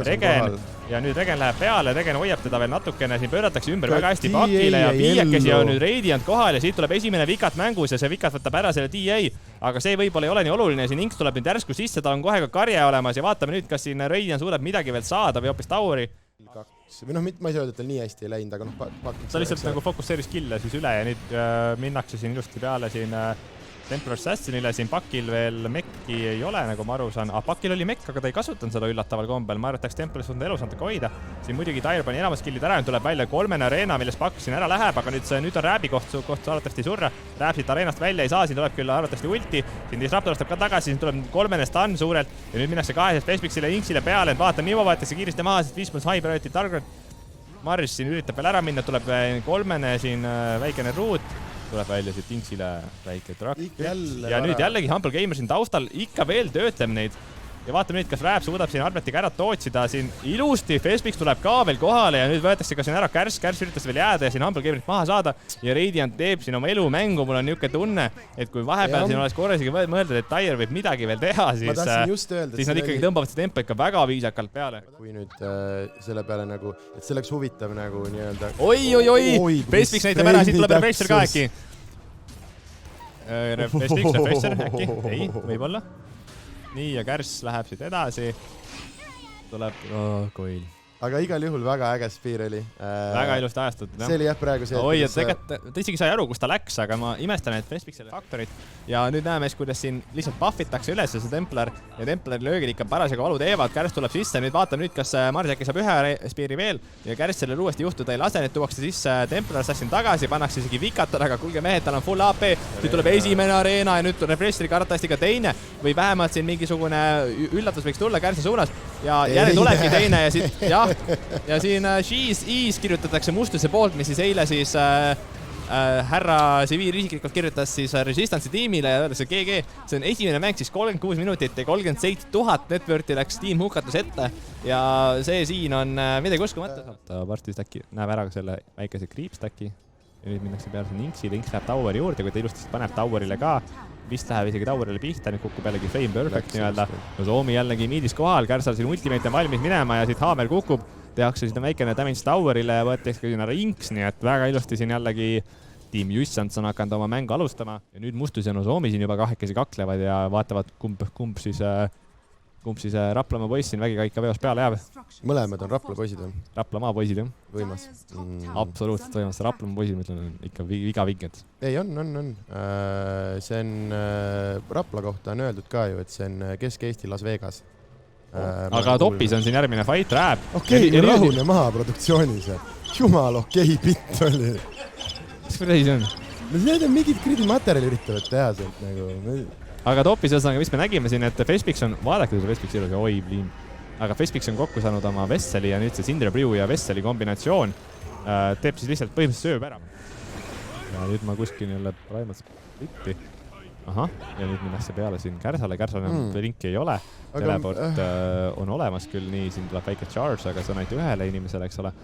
B: Regen ja nüüd Regen läheb peale, Regen hoiab teda veel natukene, siin pööratakse ümber väga hästi Pakile ja viiekesi on nüüd Radiant kohal ja siit tuleb esimene vikat mängus ja see vikat võtab ära selle TA, aga see võib-olla ei ole nii oluline, siin Inks tuleb nüüd järsku sisse, tal on kohe ka karje olemas ja vaatame nüüd, kas siin Radiant suudab midagi veel saada või hoopis Toweri.
C: Või noh, ma ei saa öelda, et tal nii hästi ei läinud, aga noh...
B: Ta lihtsalt nagu fokusseeris kille siis üle ja nüüd minnakse siin ilusti peale siin Templar Assassinile, siin Pakil veel mekki ei ole, nagu ma aru saan. Pakil oli mekk, aga ta ei kasutanud seda üllataval kombel. Ma arvataks Templar suund elus natuke hoida. Siin muidugi Tyre pani enamas killid ära, nüüd tuleb välja 3 areena, millest Pak siin ära läheb, aga nüüd on Rääbi koht arvatavasti surra. Rääb siit areenast välja ei saa, siin tuleb küll arvatavasti ulti. Siin Disruptor ostab ka tagasi, siin tuleb 3 stun suurelt ja nüüd minnakse 2 Spacebixile ja Inksile peale, et vaata, Nivo võetakse kiiresti maha, sest 5 high priority target. Maris siin üritab veel ära minna, tuleb 3 siin väikene root. Tuleb välja siit Inksile väike trakk. Ja nüüd jällegi Humble Gamer siin taustal ikka veel töötleb neid. Ja vaatame nüüd, kas Rääb suudab siin Arbetiga ära tootsida. Siin ilusti Fespix tuleb ka veel kohale ja nüüd võetakse ka siin ära Kärs üritas veel jääda ja siin Humble Gamerit maha saada. Ja Radiant teeb siin oma elumängu. Mul on niuke tunne, et kui vahepeal siin oleks korrasigi mõeldud, et Tyre võib midagi veel teha, siis nad ikkagi tõmbavad see tempo ikka väga viisakalt peale.
C: Kui nüüd selle peale nagu, et see oleks huvitav nagu nii-öelda...
B: Oi! Fespix näitab ära, siit tuleb Refresher ka äkki. Fespix, Refresher äkki? Ei, võib-olla. Nii, ja Kärs läheb siit edasi. Tuleb Coil.
C: Aga igal juhul väga äge Spear oli.
B: Väga ilusti ajastatud.
C: See oli jah praegu see.
B: Oi, et tegelikult ta isegi sai aru, kus ta läks, aga ma imestan, et Fespixile faktorit. Ja nüüd näeme, kuidas siin lihtsalt buffitakse üles see Templar ja Templar löögid ikka parasjagu valu teevad. Kärs tuleb sisse, nüüd vaatame nüüd, kas Mars äkki saab ühe Speari veel ja Kärs sellel uuesti juhtuda ei lase, nüüd tuuakse sisse Templar Assassin tagasi, pannakse isegi vikatar, aga kuulge mehed, tal on full AP. Nüüd tuleb esimene areena ja nüüd Refresheri arvatavasti ka teine või vähemalt siin mingisugune üllatus võiks tulla Kärsi suunas ja jälle tulebki teine ja siit ja siin She's Ease kirjutatakse Mustuse poolt, mis siis eile siis härra Severe isiklikult kirjutas siis Resistance'i tiimile ja öeldes, et GG, see on esimene mäng siis 36 minutit ja 37 000 network'i läks tiim hukatus ette ja see siin on midagi uskumata. Varsti äkki näeb ära ka selle väikese creepstacki ja nüüd minnakse peale siin Inksi, Inks läheb Toweri juurde, kui ta ilusti paneb Towerile ka. Vist läheb isegi Towerile pihta, nüüd kukub jällegi Flame Perfect nii-öelda. Nozomi jällegi miidis kohal, Kärsal siin ultimate on valmis minema ja siit Hammer kukub. Tehakse siin väikene damage Towerile ja võetakse ka sinna Inks, nii et väga ilusti siin jällegi tiim Jussants on hakanud oma mängu alustama. Ja nüüd Mustus ja Nozomi siin juba kahekesi kaklevad ja vaatavad, kumb siis Raplamaa poiss siin vägiga ikka veos peale jääb.
C: Mõlemad on Rapla poisid või?
B: Raplamaa poisid, jah.
C: Võimas.
B: Absoluutselt võimas. Raplamaa poisid, ma ütlen, ikka viga vinged.
C: Ei, on. See on Rapla kohta on öeldud ka ju, et see on Kesk-Eesti Las Vegas.
B: Aga topis on siin järgmine fight, Rääb.
C: Okei, rahune maha produktsioonis. Jumal, okei, pitt oli.
B: Mis kuradi see on?
C: Need on mingid kridi materjali üritavad teha sealt nagu...
B: Aga topis ühesõnaga, mis me nägime siin, et Fespix on, vaadake seda Fespix ilusi, oi bliin. Aga Fespix on kokku saanud oma Vesseli ja nüüd see Cinder Brew ja Vesseli kombinatsioon teeb siis lihtsalt põhimõtteliselt sööb ära. Ja nüüd ma kuskil jälle raimas splitti. Ahah, ja nüüd minnakse peale siin Kärsale linki ei ole. Teleport on olemas küll, nii siin tuleb väike charge, aga see on ainult ühele inimesele, eks ole.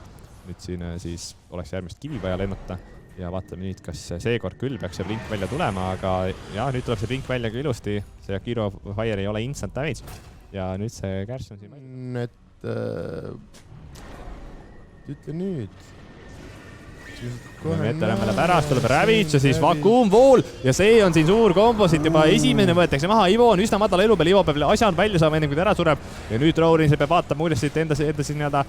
B: Nüüd siin siis oleks järgmist kivi vaja lennata. Ja vaatame nüüd, kas seekord küll peaks see link välja tulema, aga ja nüüd tuleb see link välja ka ilusti. See Akiro Fire ei ole instant damage. Ja nüüd see Kärs on siin.
C: Ütle nüüd.
B: Veterämmele pärast tuleb Ravage ja siis Vacuum Wall ja see on siin suur kombo siit juba esimene võetakse maha. Ivo on üsna madala elu peal, Ivo peab asjad välja saama enne kui ta ära sureb ja nüüd Rowling see peab vaatama, kuidas siit enda siin nii-öelda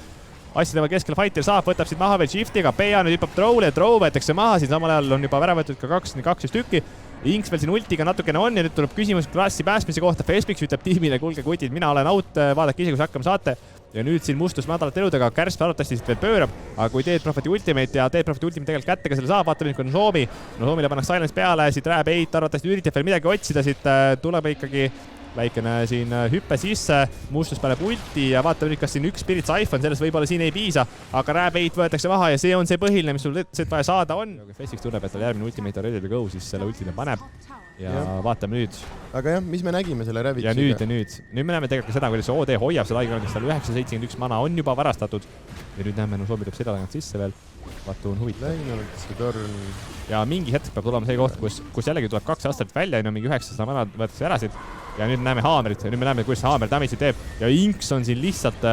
B: asjadega keskel fighter saab, võtab siit maha veel shiftiga, PA nüüd hüppab Trow'le, Trow võetakse maha, siin samal ajal on juba ära võetud ka 2 tükki. Inks veel siin ultiga natukene on ja nüüd tuleb küsimus klassi päästmise kohta. Fespix ütleb tiimile, kuulge kutid, mina olen out, vaadake ise, kus hakkama saate. Ja nüüd siin mustus madalate eludega Kärsp arvatavasti siit veel pöörab, aga kui Dead Propheti ultimate ja Dead Propheti ultimate tegelikult kättega selle saab, vaatame nüüd, kui on Nozomi. Nozoomile pannakse silence peale, siit Rab 8 arvatavasti üritab veel midagi otsida, siit tuleb ikkagi väikene siin hüppe sisse, mustus paneb ulti ja vaatame nüüd, kas siin üks Spirit Siphon, sellest võib-olla siin ei piisa, aga Rab 8 võetakse maha ja see on see põhiline, mis sul see vaja saada on. Kui Fespix tunneb, et tal järgmine ultimate on ready to go, siis selle ultime paneb ja vaatame nüüd.
C: Aga jah, mis me nägime selle Ravitšiga?
B: Ja nüüd me näeme tegelikult seda, kuidas OD hoiab seda high-groundist, tal 971 mana on juba varastatud ja nüüd näeme, Nozomi tuleb seda tagant sisse veel. Vaatu on huvitav. Ja mingi hetk peab tulema see koht, kus jällegi tuleb 2 aastat välja, mingi 900 mana võetakse ära siit. Ja nüüd näeme Haamerit, nüüd me näeme, kuidas Haamer damage'i teeb ja Inks on siin lihtsalt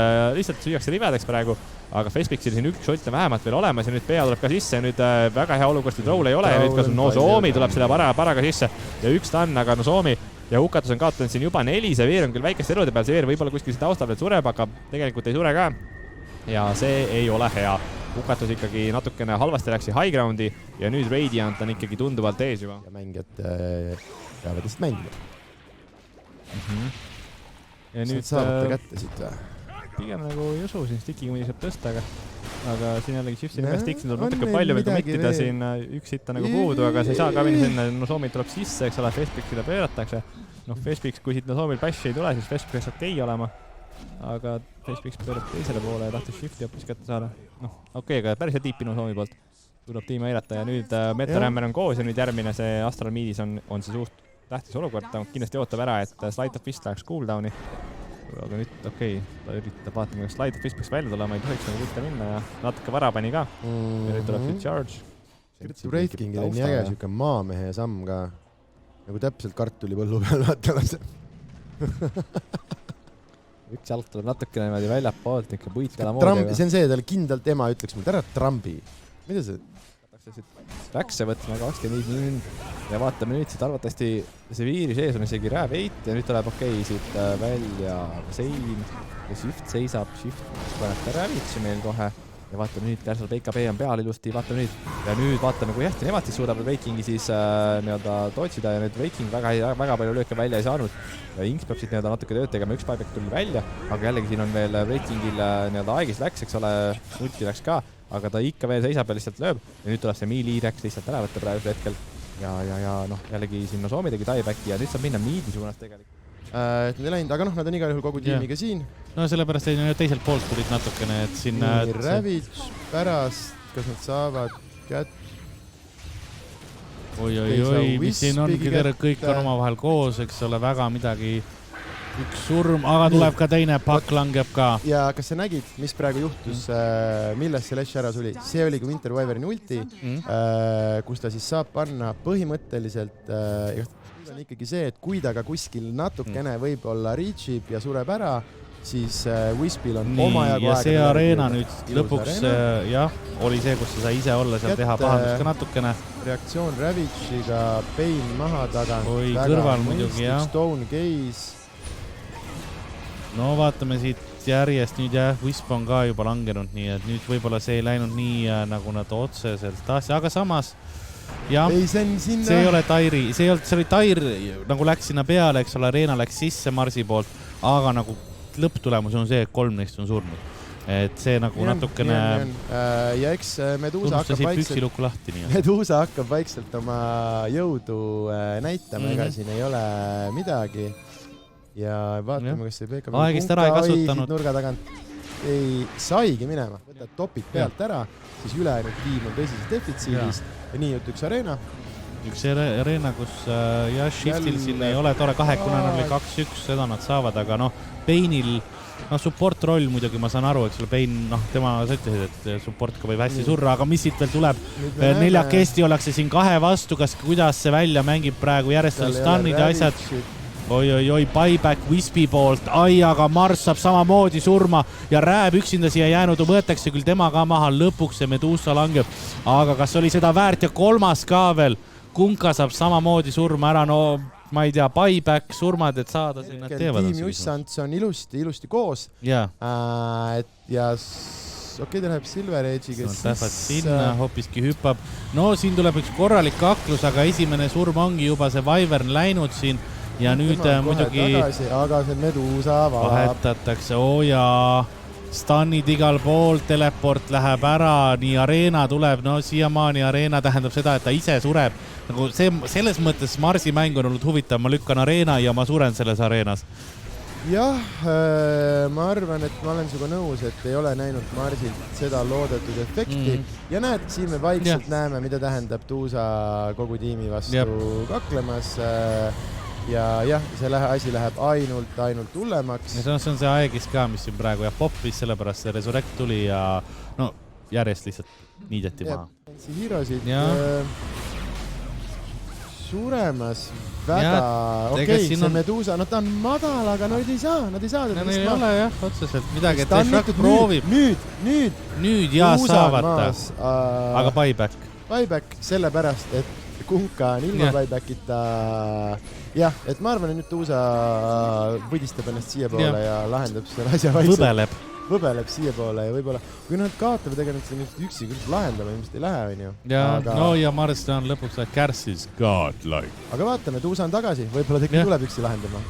B: süüakse limedeks praegu, aga Fespixil siin üks šolt on vähemalt veel olemas ja nüüd PA tuleb ka sisse ja nüüd väga hea olukord, et Troll ei ole ja nüüd kas Nozomi tuleb selle paraga sisse ja üks ta on, aga Nozomi ja Hukatus on kaotanud siin juba 4, see Veer on küll väikeste elude peal, see Veer võib-olla kuskil taustal veel sureb, aga tegelikult ei sure ka ja see ei ole hea. Hukatus ikkagi natukene halvasti läks high groundi ja nüüd Radiant on ikkagi tunduvalt ees juba.
C: Ja mängijad peavad lihtsalt mängida.
B: Ja nüüd
C: saavad ta kätte siit või?
B: Pigem nagu ei usu, siin sticki muidu saab tõsta, aga siin jällegi shift'in ühe stick, siin tuleb natuke palju veel committida, siin üks hitta nagu puudu, aga see ei saa ka minna sinna, Nozomi tuleb sisse, eks ole, Fespixile pööratakse. Fespix, kui siit Nozomil bash ei tule, siis Fespix peaks okei olema, aga Fespix pöörab teisele poole ja tahtis shifti hoopis kätte saada. Okei, aga päris hea tiipi Nozomi poolt. Tuleb tiimi aidata ja nüüd Metarammer on koos ja nüüd järgmine see Astral Meedis on see suht tähtis olukord, ta kindlasti ootab ära, et Slide of Fist läheks cooldowni. Aga nüüd, okei, ta üritab vaatama, kas Slide of Fist peaks välja tulema, ei tohiks nagu võtta minna ja natuke vara pani ka. Ja nüüd tuleb see charge.
C: Breakingil on nii äge siuke maamehe samm ka, nagu täpselt kartuli põllu peal vaatama see.
D: Üks jalg tuleb natukene niimoodi väljap poolt, ikka puitela moodi.
C: See on see, talle kindlalt ema ütleks mul, ära trambi. Mida see?
D: Räkse võtma 25 minut ja vaatame nüüd siit arvatavasti see viiri sees on isegi Rab 8 ja nüüd tuleb okei siit välja Sein ja Shift seisab, Shift paneb ka Ravitši meil kohe ja vaatame nüüd, Kärsal PKB on peal ilusti, vaatame nüüd ja nüüd vaatame, kui hästi nemad siis suudavad Wakingi siis nii-öelda tootsida ja nüüd Waking väga palju lööke välja ei saanud ja Inks peab siit nii-öelda natuke tööd tegema, üks buyback tuli välja, aga jällegi siin on veel Wakingil nii-öelda aegis läks, eks ole, multi läks ka, aga ta ikka veel seisab ja lihtsalt lööb ja nüüd tuleb see melee-reks lihtsalt ära võtta praegusel hetkel ja jällegi siin Nozomi tegi tiebacki ja nüüd saab minna meedi suunas tegelikult.
C: Et nad ei läinud, aga nad on igal juhul kogu tiimiga siin.
A: No sellepärast ei teiselt poolt tulid natukene, et sinna...
C: Ravitš pärast, kas nad saavad kätt?
A: Oi, mis siin on, kõik on oma vahel koos, eks ole, väga midagi... Üks surm, aga tuleb ka teine, pakk langeb ka.
C: Ja kas sa nägid, mis praegu juhtus, millest see Lesh ära suli? See oli kui Winter Wyverni ulti, kus ta siis saab panna põhimõtteliselt, on ikkagi see, et kui ta ka kuskil natukene võib-olla reachib ja sureb ära, siis Wispil on omajagu
A: aega. Ja see areena nüüd lõpuks, oli see, kus sa sai ise olla, seal teha pahandus ka natukene.
C: Reaktsioon Ravitšiga, Pain maha tagant.
A: Oi, kõrval muidugi, jah.
C: Stone Gaze.
A: No vaatame siit järjest nüüd Wisp on ka juba langenud, nii et nüüd võib-olla see ei läinud nii, nagu nad otseselt tahtsid, aga samas see ei ole Tairi, see oli Tair, nagu läks sinna peale, eks ole, Reena läks sisse Marsi poolt, aga nagu lõpptulemus on see, et 3 neist on surnud. Et see nagu natukene...
C: Ja eks Medusa hakkab vaikselt oma jõudu näitama, ega siin ei ole midagi. Ja vaatame, kas see PKB
A: aegist ära ei kasutanud.
C: Nurga tagant ei saigi minema. Võtad topid pealt ära, siis ülejäänud tiim on tõsises defitsiidis ja nii jutt üks areena.
A: Üks areena, kus Shiftil siin ei ole tore 2, kuna nad oli 2-1, seda nad saavad, aga Painil support roll muidugi, ma saan aru, eks ole, Pain, tema sa ütlesid, et support ka võib hästi surra, aga mis siit veel tuleb? 4 kesti ollakse siin 2 vastu, kas kuidas see välja mängib praegu järjest stannid ja asjad? Oi, buyback Wispi poolt, aga Mars saab samamoodi surma ja Rab üksinda siia jäänud, võetakse küll tema ka maha, lõpuks see Medusa langeb, aga kas oli seda väärt ja 3 ka veel, Kunka saab samamoodi surma ära, ma ei tea, buyback, surmad, et saada siin nad teevad.
C: Tiim Jussants on ilusti koos ja okei, ta läheb Silver Edge'iga
A: sisse. Sinna hoopiski hüppab. No siin tuleb üks korralik kaklus, aga esimene surm ongi juba see Wyvern läinud siin ja nüüd muidugi
C: tagasi, aga see Medusa
A: vahetatakse. Jaa, stannid igal pool, teleport läheb ära, nii Arena tuleb, no siiamaani Arena tähendab seda, et ta ise sureb. Nagu selles mõttes Marsi mäng on olnud huvitav, ma lükkan Arena ja ma suren selles Areenas.
C: Jah, ma arvan, et ma olen sinuga nõus, et ei ole näinud Marsilt seda loodetud efekti ja näed, siin me vaikselt näeme, mida tähendab Tuusa kogu tiimi vastu kaklemas. Ja see asi läheb ainult hullemaks.
A: See on see Aegis ka, mis siin praegu poppis, sellepärast see Resurrect tuli ja no järjest lihtsalt niideti maha.
C: Herosid suremas väga, okei, see Medusa, no ta on madal, aga nad ei saa. Nad
A: ei ole jah, otseselt midagi, et Resurrect proovib. Nüüd ja saavad ta, aga buyback.
C: Buyback sellepärast, et Kunka on ilma buybackita. Jah, et ma arvan, et nüüd Tuusa võdistab ennast siia poole ja lahendab selle asja vaikselt. Võbeleb siia poole ja võib-olla, kui nad kaotavad tegelikult seda nüüd üksi küll lahendama, ilmselt ei lähe, on ju.
A: No ja Mars on lõpuks Kärsis godlike.
C: Aga vaatame, Tuusa on tagasi, võib-olla tegelikult tuleb üksi lahendama.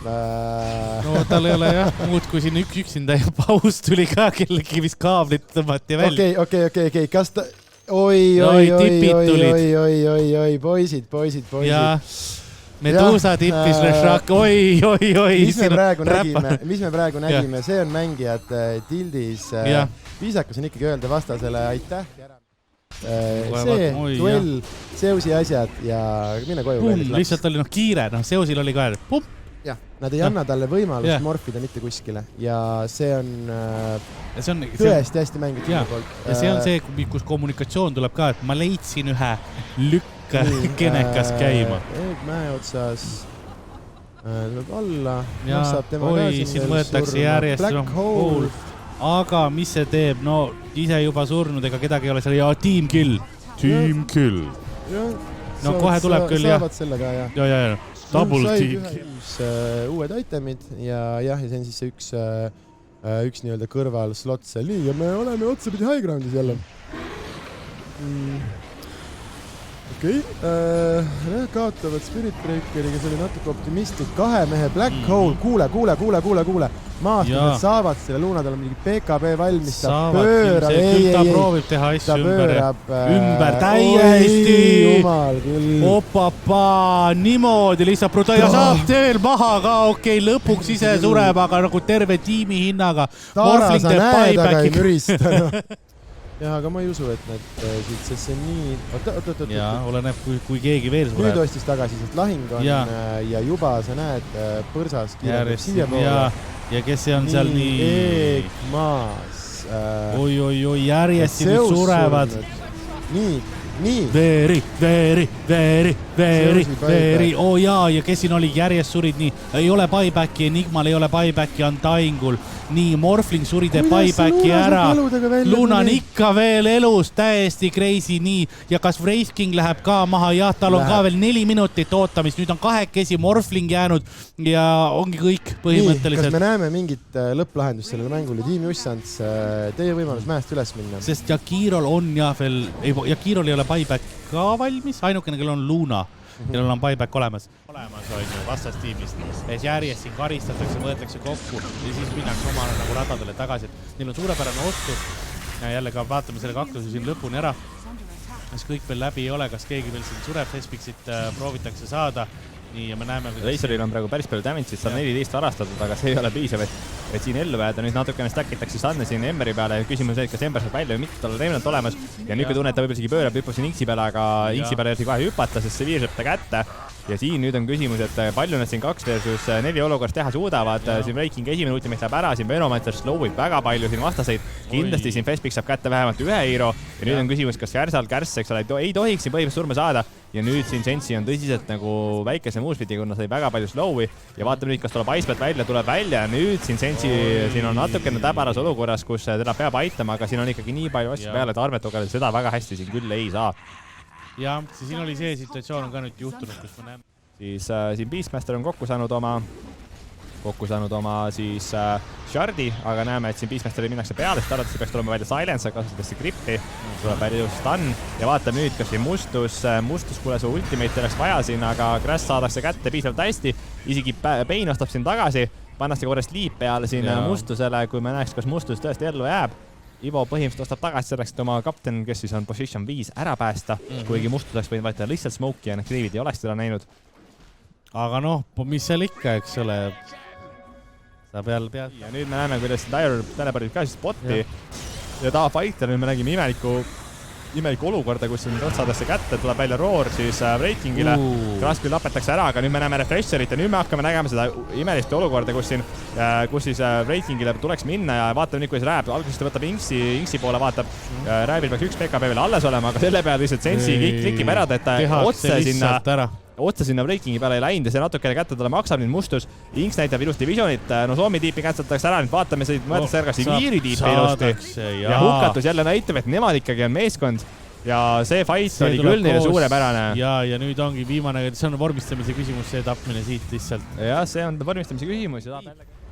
A: No tal ei ole jah, muud kui siin üksinda ja paus tuli ka kellegi vist kaablit tõmmati välja.
C: Okei, kas ta... Oi, poisid.
A: Medusa tippis Lešak, oi.
C: Mis me praegu nägime, see on mängijad Tildis. Viisakas on ikkagi öelda vastasele aitäh. See duell, Seusi asjad ja mine koju.
A: Lihtsalt oli kiire, Seusil oli ka pum.
C: Jah, nad ei anna talle võimalust morfida mitte kuskile ja see on tõesti hästi mängitud poolt.
A: Ja see on see, kus kommunikatsioon tuleb ka, et ma leidsin ühe kenekas käima.
C: Mäe otsas tuleb alla.
A: Siin võetakse järjest
C: Black Hole.
A: Aga mis see teeb? No ise juba surnud, ega kedagi ei ole seal. Ja team kill. No kohe tuleb küll.
C: Saavad selle ka, jah.
A: Ja. Double team.
C: Uued itemid ja see on siis see üks nii-öelda kõrval slot seal. Nii, ja me oleme otsapidi high groundis jälle. Okei, kaotavad Spirit Breakeri, kes oli natuke optimistlik. 2 mehe Black Hole, kuule. Maastud saavad selle Luna, tal on mingi PKB valmis. Ta pöörab,
A: ta proovib teha asju ümber täiesti. Opapa, niimoodi lihtsalt ja saab veel maha ka, okei, lõpuks ise sureb, aga nagu terve tiimi hinnaga.
C: Tara, sa näed, aga ei mürista. Jah, aga ma ei usu, et nad siit, sest see nii... Oot.
A: Jaa, oleneb, kui keegi veel sureb.
C: Nüüd ostis tagasi, sest lahing on ja juba sa näed põrsas kiirendab siia poole.
A: Ja kes see on seal nii...
C: Eegmaas.
A: Oi, järjest siin surevad.
C: Nii.
A: Veeri. Ja kes siin oli, järjest surid nii. Ei ole buybacki, Enigmal ei ole buybacki, Undyingul. Nii, Morphling suri teeb buybacki ära. Luna on ikka veel elus, täiesti crazy, nii. Ja kas Wraith King läheb ka maha? Jah, tal on ka veel 4 minutit ootamist. Nüüd on 2 Morphling jäänud ja ongi kõik põhimõtteliselt.
C: Kas me näeme mingit lõpplahendust sellele mängule? Tiim Jussants, teie võimalus mäest üles minna.
A: Sest Jakirol on Jakirol ei ole buyback ka valmis, ainukene, kellel on Luna. Kellel on buyback olemas on ju vastastiimist. Järjest siin karistatakse, võetakse kokku ja siis minnakse omale nagu radadele tagasi. Neil on suurepärane ostus. Jälle ka vaatame selle kaklusi siin lõpuni ära. Kas kõik veel läbi ei ole, kas keegi veel siin sureb, Fespixit proovitakse saada. Nii, ja me näeme...
D: Razoril on praegu päris palju damage'id, saab 14 varastatud, aga see ei ole piisav, et siin ellu väeda. Nüüd natukene stackitakse Stanne siin Emberi peale ja küsimus on, et kas Ember saab välja või mitte, tal on Remnant olemas ja nüüd kui tunne, et ta võib isegi pöörab, hüppab siin X-i peale, aga X-i peale ei kohe hüpata, sest see viir saab ta kätte. Ja siin nüüd on küsimus, et palju nad siin 2 versus 4 olukorras teha suudavad. Siin Breaking esimene ultimate läheb ära, siin Venomancer slowib väga palju siin vastaseid. Kindlasti siin Fespix saab kätte vähemalt 1 hero ja nüüd on küsimus, kas Kärss, eks ole, ei tohiks siin põhimõtteliselt surma saada. Ja nüüd siin Sensi on tõsiselt nagu väikese movespeedi, kuna sai väga palju slowi ja vaatame nüüd, kas tuleb Icebat välja, tuleb välja ja nüüd siin Sensi siin on natukene täbaras olukorras, kus teda peab aitama, aga siin on ikkagi nii palju asju peale, et Armetogale seda väga hästi siin küll ei saa.
A: Ja, siin oli see situatsioon on ka nüüd juhtunud, kus me näeme.
D: Siis siin Beastmaster on kokku saanud oma kokku saanud oma siis Shardi, aga näeme, et siin Beastmasterile minnakse peale, sest arvates peaks tulema välja Silence, kasutades see grippi, tuleb välja just stun ja vaatame nüüd, kas siin mustus, kuule su ultimate oleks vaja siin, aga Crash saadakse kätte piisavalt hästi, isegi Pain ostab siin tagasi, pannakse korra sleep peale siin mustusele, kui me näeks, kas mustus tõesti ellu jääb. Ivo põhimõtteliselt ostab tagasi selleks, et oma kapten, kes siis on position 5, ära päästa, kuigi mustus oleks võinud valida lihtsalt smoke'i ja need kriivid ei oleks teda näinud.
A: Aga noh, mis seal ikka, eks ole, saab jälle pead.
D: Ja nüüd me näeme, kuidas Tyler telepordib ka siis spotti ja taha fighter, nüüd me nägime imelikku olukorda, kus siin saadakse kätte, tuleb välja Roar siis Breakingile. Crash küll lapetakse ära, aga nüüd me näeme Refresherit ja nüüd me hakkame nägema seda imelist olukorda, kus siis Breakingile tuleks minna ja vaatame nüüd, kuidas Rääb algusest võtab Inksi poole, vaatab. Rääbil peaks üks PKP veel alles olema, aga selle peale lihtsalt Sensi klikib ära, et otse sinna Breakingi peale ei läinud ja see natukene kätte talle maksab nüüd mustus. Inks näitab ilusti visionit, no Soomi tiipi kätsatakse ära, nüüd vaatame mõeldakse ära kasi Viiri tiipi ilusti. Ja hukatus jälle näitab, et nemad ikkagi on meeskond ja see fight oli küll neile suurepärane.
A: Ja nüüd ongi viimane, see on vormistamise küsimus, see tapmine siit lihtsalt.
D: Ja see on vormistamise küsimus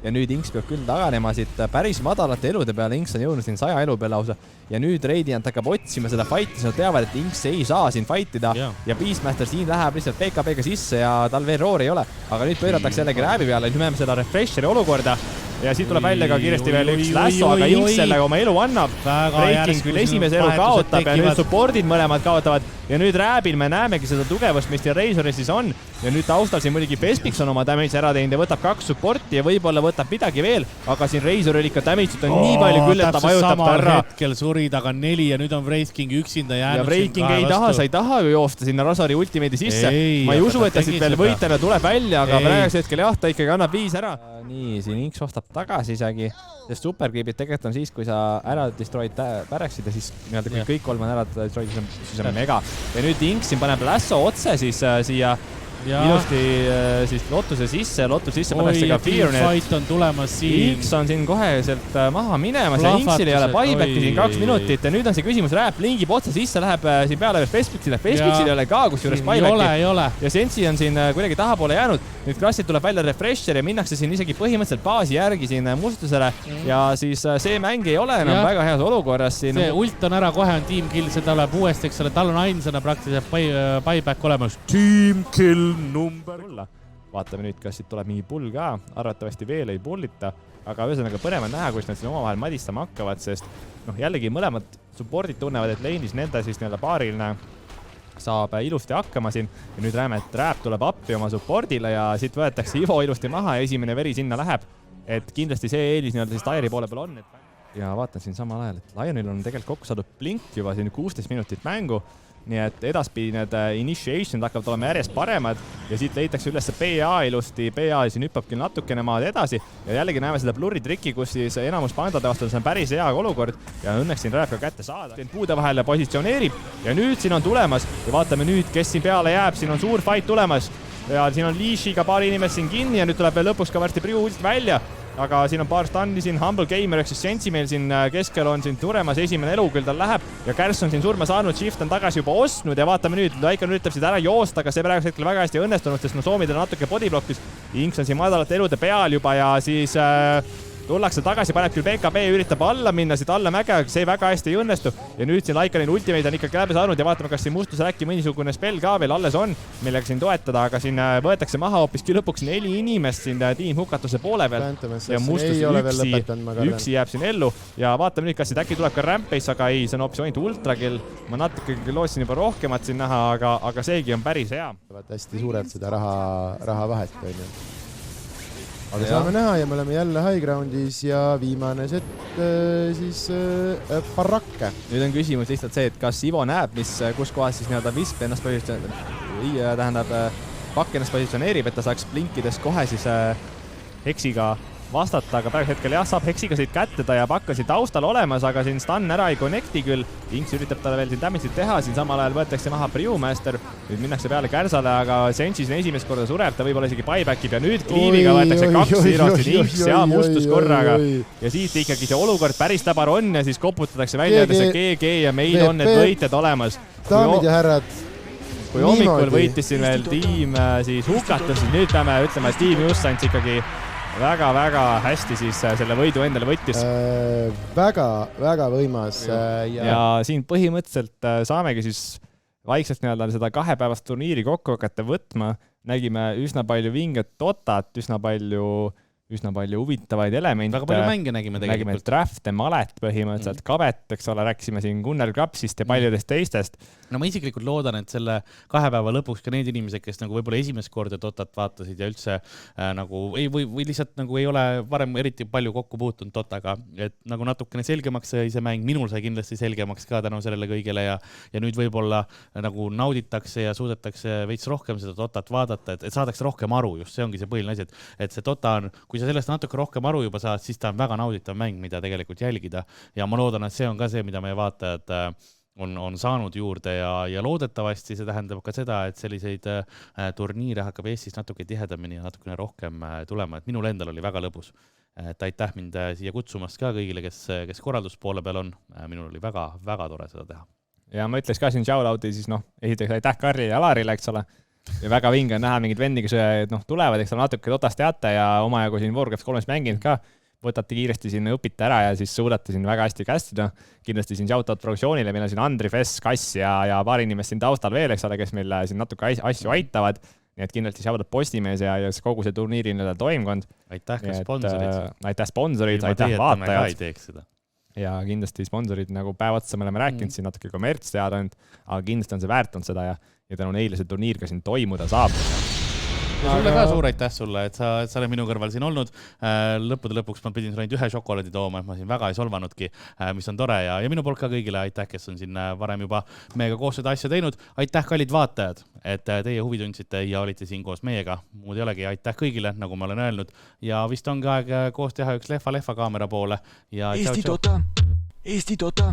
D: ja nüüd Inks peab küll taganema siit päris madalate elude peale, Inks on jõudnud siin 100 elu peale lausa ja nüüd Radiant hakkab otsima seda fighti, nad teavad, et Inks ei saa siin fightida ja Beastmaster siin läheb lihtsalt PKP-ga sisse ja tal veel roori ei ole, aga nüüd pööratakse jällegi Rääbi peale, nüüd näeme seda Refresheri olukorda ja siit tuleb välja ka kiiresti veel üks Lasso, aga Inks sellega oma elu annab. Breaking küll esimese elu kaotab ja nüüd supportid mõlemad kaotavad ja nüüd Rääbil me näemegi seda tugevust, mis Razoris siis on ja nüüd taustal siin muidugi Vespiks on oma damage ära teinud ja võtab 2 supporti ja võib-olla võtab midagi veel, aga siin Razoril ikka damage'it on nii palju küll, et ta vajutab ta ära.
A: Hetkel suri taga 4 ja nüüd on Breaking üksinda jäänud.
D: Ja Breaking ei taha, sa ei taha ju joosta sinna Razori ultimate'i sisse. Ma ei usu, et ta siit veel võitleb ja tuleb välja, aga praegusel hetkel jah, ta ikkagi annab 5 ära. Nii, siin Inks ostab tagasi isegi, sest supercreepid tegelikult on siis, kui sa ära destroyed päreksid ja siis kui kõik 3 on ära destroyed, siis on mega. Ja nüüd Inks siin paneb Lasso otse siis siia ilusti siis Lottuse sisse pannakse ka Fearnet.
A: Fight on tulemas siin.
D: Inks on siin kohe sealt maha minemas ja Inksil ei ole buybacki siin 2 minutit ja nüüd on see küsimus, Rääp lingib otse sisse, läheb siin peale veel Vespiksile ei ole ka kusjuures buybacki.
A: Ei ole.
D: Ja Sensi on siin kuidagi tahapoole jäänud. Nüüd Crashid tuleb välja Refresher ja minnakse siin isegi põhimõtteliselt baasi järgi siin mustusele ja siis see mäng ei ole enam väga heas olukorras siin.
A: See ult on ära, kohe on team kill, see tuleb uuesti, eks ole, tal on ainsana praktiliselt buyback olemas. Team kill number.
D: Vaatame nüüd, kas siit tuleb mingi pull ka, arvatavasti veel ei pullita, aga ühesõnaga põnev on näha, kus nad siin omavahel madistama hakkavad, sest jällegi mõlemad supportid tunnevad, et lane'is nende siis paariline saab ilusti hakkama siin ja nüüd näeme, et Rääp tuleb appi oma supportile ja siit võetakse Ivo ilusti maha ja esimene veri sinna läheb, et kindlasti see eelis siis Tyri poole peal on. Ja vaatan siin samal ajal, et Lionil on tegelikult kokku saadud blink juba siin 16 minutit mängu, nii et edaspidi need initiation'id hakkavad olema järjest paremad ja siit leitakse üles PA ilusti, PA siin hüppab küll natukene maad edasi ja jällegi näeme seda blurri trikki, kus siis enamus pandade vastu on päris hea olukord ja õnneks siin Rääb ka kätte saada. Puude vahele positsioneerib ja nüüd siin on tulemas ja vaatame nüüd, kes siin peale jääb, siin on suur fight tulemas ja siin on Leashiga paari inimest siin kinni ja nüüd tuleb veel lõpuks ka varsti Priu ult välja. Aga siin on paar stunni siin, Humble Gamer, eks siis Sensi meil siin keskel on siin suremas, esimene elu küll tal läheb ja Kärs on siin surma saanud, Shift on tagasi juba ostnud ja vaatame nüüd, Laikon üritab siit ära joosta, aga see praegusel hetkel väga hästi õnnestunud, sest Soomidel natuke bodyblockis. Inks on siin madalate elude peal juba ja siis tullakse tagasi, paneb küll PKB, üritab alla minna siit alla mäge, see väga hästi ei õnnestu ja nüüd siin Laikonil ultimate on ikkagi läbi saanud ja vaatame, kas siin mustusel äkki mõnisugune spell ka veel alles on, millega siin toetada, aga siin võetakse maha hoopiski lõpuks 4 inimest siin tiim hukatuse poole peal ja mustus üksi jääb siin ellu ja vaatame nüüd, kas siit äkki tuleb ka Rampage, aga ei, see on hoopis ainult ultrakill. Ma natuke lootsin juba rohkemat siin näha, aga seegi on päris hea.
C: Hästi suurelt seda raha vahet, on ju. Aga saame näha ja me oleme jälle high groundis ja viimane set siis Barrakke.
D: Nüüd on küsimus lihtsalt see, et kas Ivo näeb, kus kohas siis Visp ennast Pakk ennast positsioneerib, et ta saaks blinkides kohe siis Heksiga vastata, aga praegu hetkel jah, saab Heksiga siit kätte, ta ja Pakk on siin taustal olemas, aga siin stun ära ei connecti küll. Inks üritab talle veel siin damage'it teha, siin samal ajal võetakse maha Brewmaster, nüüd minnakse peale Kärsale, aga Sensi siin esimest korda sureb, ta võib-olla isegi buybackib ja nüüd Kliiviga võetakse 2 hero'st Inks ja mustus korraga ja siit ikkagi see olukord päris tabar on ja siis koputatakse välja GG ja meil on need võitjad olemas.
C: Daamid ja härrad,
D: kui hommikul võitis siin veel tiim siis hukatus, siis nüüd peame ütlema, et tiim just andis ikkagi
B: väga hästi siis selle võidu endale võttis.
C: Väga võimas.
B: Ja siin põhimõtteliselt saamegi siis vaikselt seda 2 päevast turniiri kokku hakata võtma. Nägime üsna palju vinget Dotat, üsna palju huvitavaid elemente.
A: Väga palju mänge nägime tegelikult.
B: Nägime Drafte, Malet põhimõtteliselt, Kabet, eks ole, rääkisime siin Gunnar Krapsist ja paljudest teistest.
A: No ma isiklikult loodan, et selle 2 päeva lõpuks ka need inimesed, kes nagu võib-olla esimest korda Dotat vaatasid ja üldse või lihtsalt nagu ei ole varem eriti palju kokku puutunud Dotaga, et nagu natukene selgemaks sai see mäng, minul sai kindlasti selgemaks ka tänu sellele kõigele ja nüüd võib-olla nagu nauditakse ja suudetakse veits rohkem seda Dotat vaadata, et saadakse rohkem aru, just see ongi see põhiline asi, et see Dota on, kui sa sellest natuke rohkem aru juba saad, siis ta on väga nauditav mäng, mida tegelikult jälgida ja ma loodan, et see on ka see, mida meie vaatajad on saanud juurde ja loodetavasti see tähendab ka seda, et selliseid turniire hakkab Eestis natuke tihedamini ja natukene rohkem tulema, et minul endal oli väga lõbus. Et aitäh mind siia kutsumast ka kõigile, kes korralduspoole peal on. Minul oli väga tore seda teha.
B: Ja ma ütleks ka siin shoutouti siis esiteks aitäh Karri ja Alarile, eks ole. Ja väga vinge on näha mingid vendi, kes tulevad, eks ole natuke Dotast teate ja omajagu siin Warcraft 3 mänginud ka. Võtate kiiresti siin õpite ära ja siis suudate siin väga hästi kästida. Kindlasti siin shoutout produktsioonile, meil on siin Andri, Fess, Kass ja paar inimest siin taustal veel, eks ole, kes meil siin natuke asju aitavad. Nii et kindlasti shoutout Postimees ja kogu see turniiri toimkond.
A: Aitäh ka sponsorid.
B: Aitäh sponsorid, aitäh vaatajad. Ja kindlasti sponsorid nagu päevatsa me oleme rääkinud siin natuke kommerts teada, aga kindlasti on see väärtanud seda ja tänu neile see turniir ka siin toimuda saab.
A: Ja sulle ka suur aitäh sulle, et sa oled minu kõrval siin olnud. Lõppude lõpuks ma pidin sulle ainult 1 šokolaadi tooma, et ma siin väga ei solvanudki, mis on tore ja minu poolt ka kõigile aitäh, kes on siin varem juba meiega koos seda asja teinud. Aitäh, kallid vaatajad, et teie huvi tundsite ja olite siin koos meiega. Muud ei olegi, aitäh kõigile, nagu ma olen öelnud. Ja vist ongi aeg koos teha üks lehva kaamera poole. Ja
E: Eesti Dota! Eesti Dota!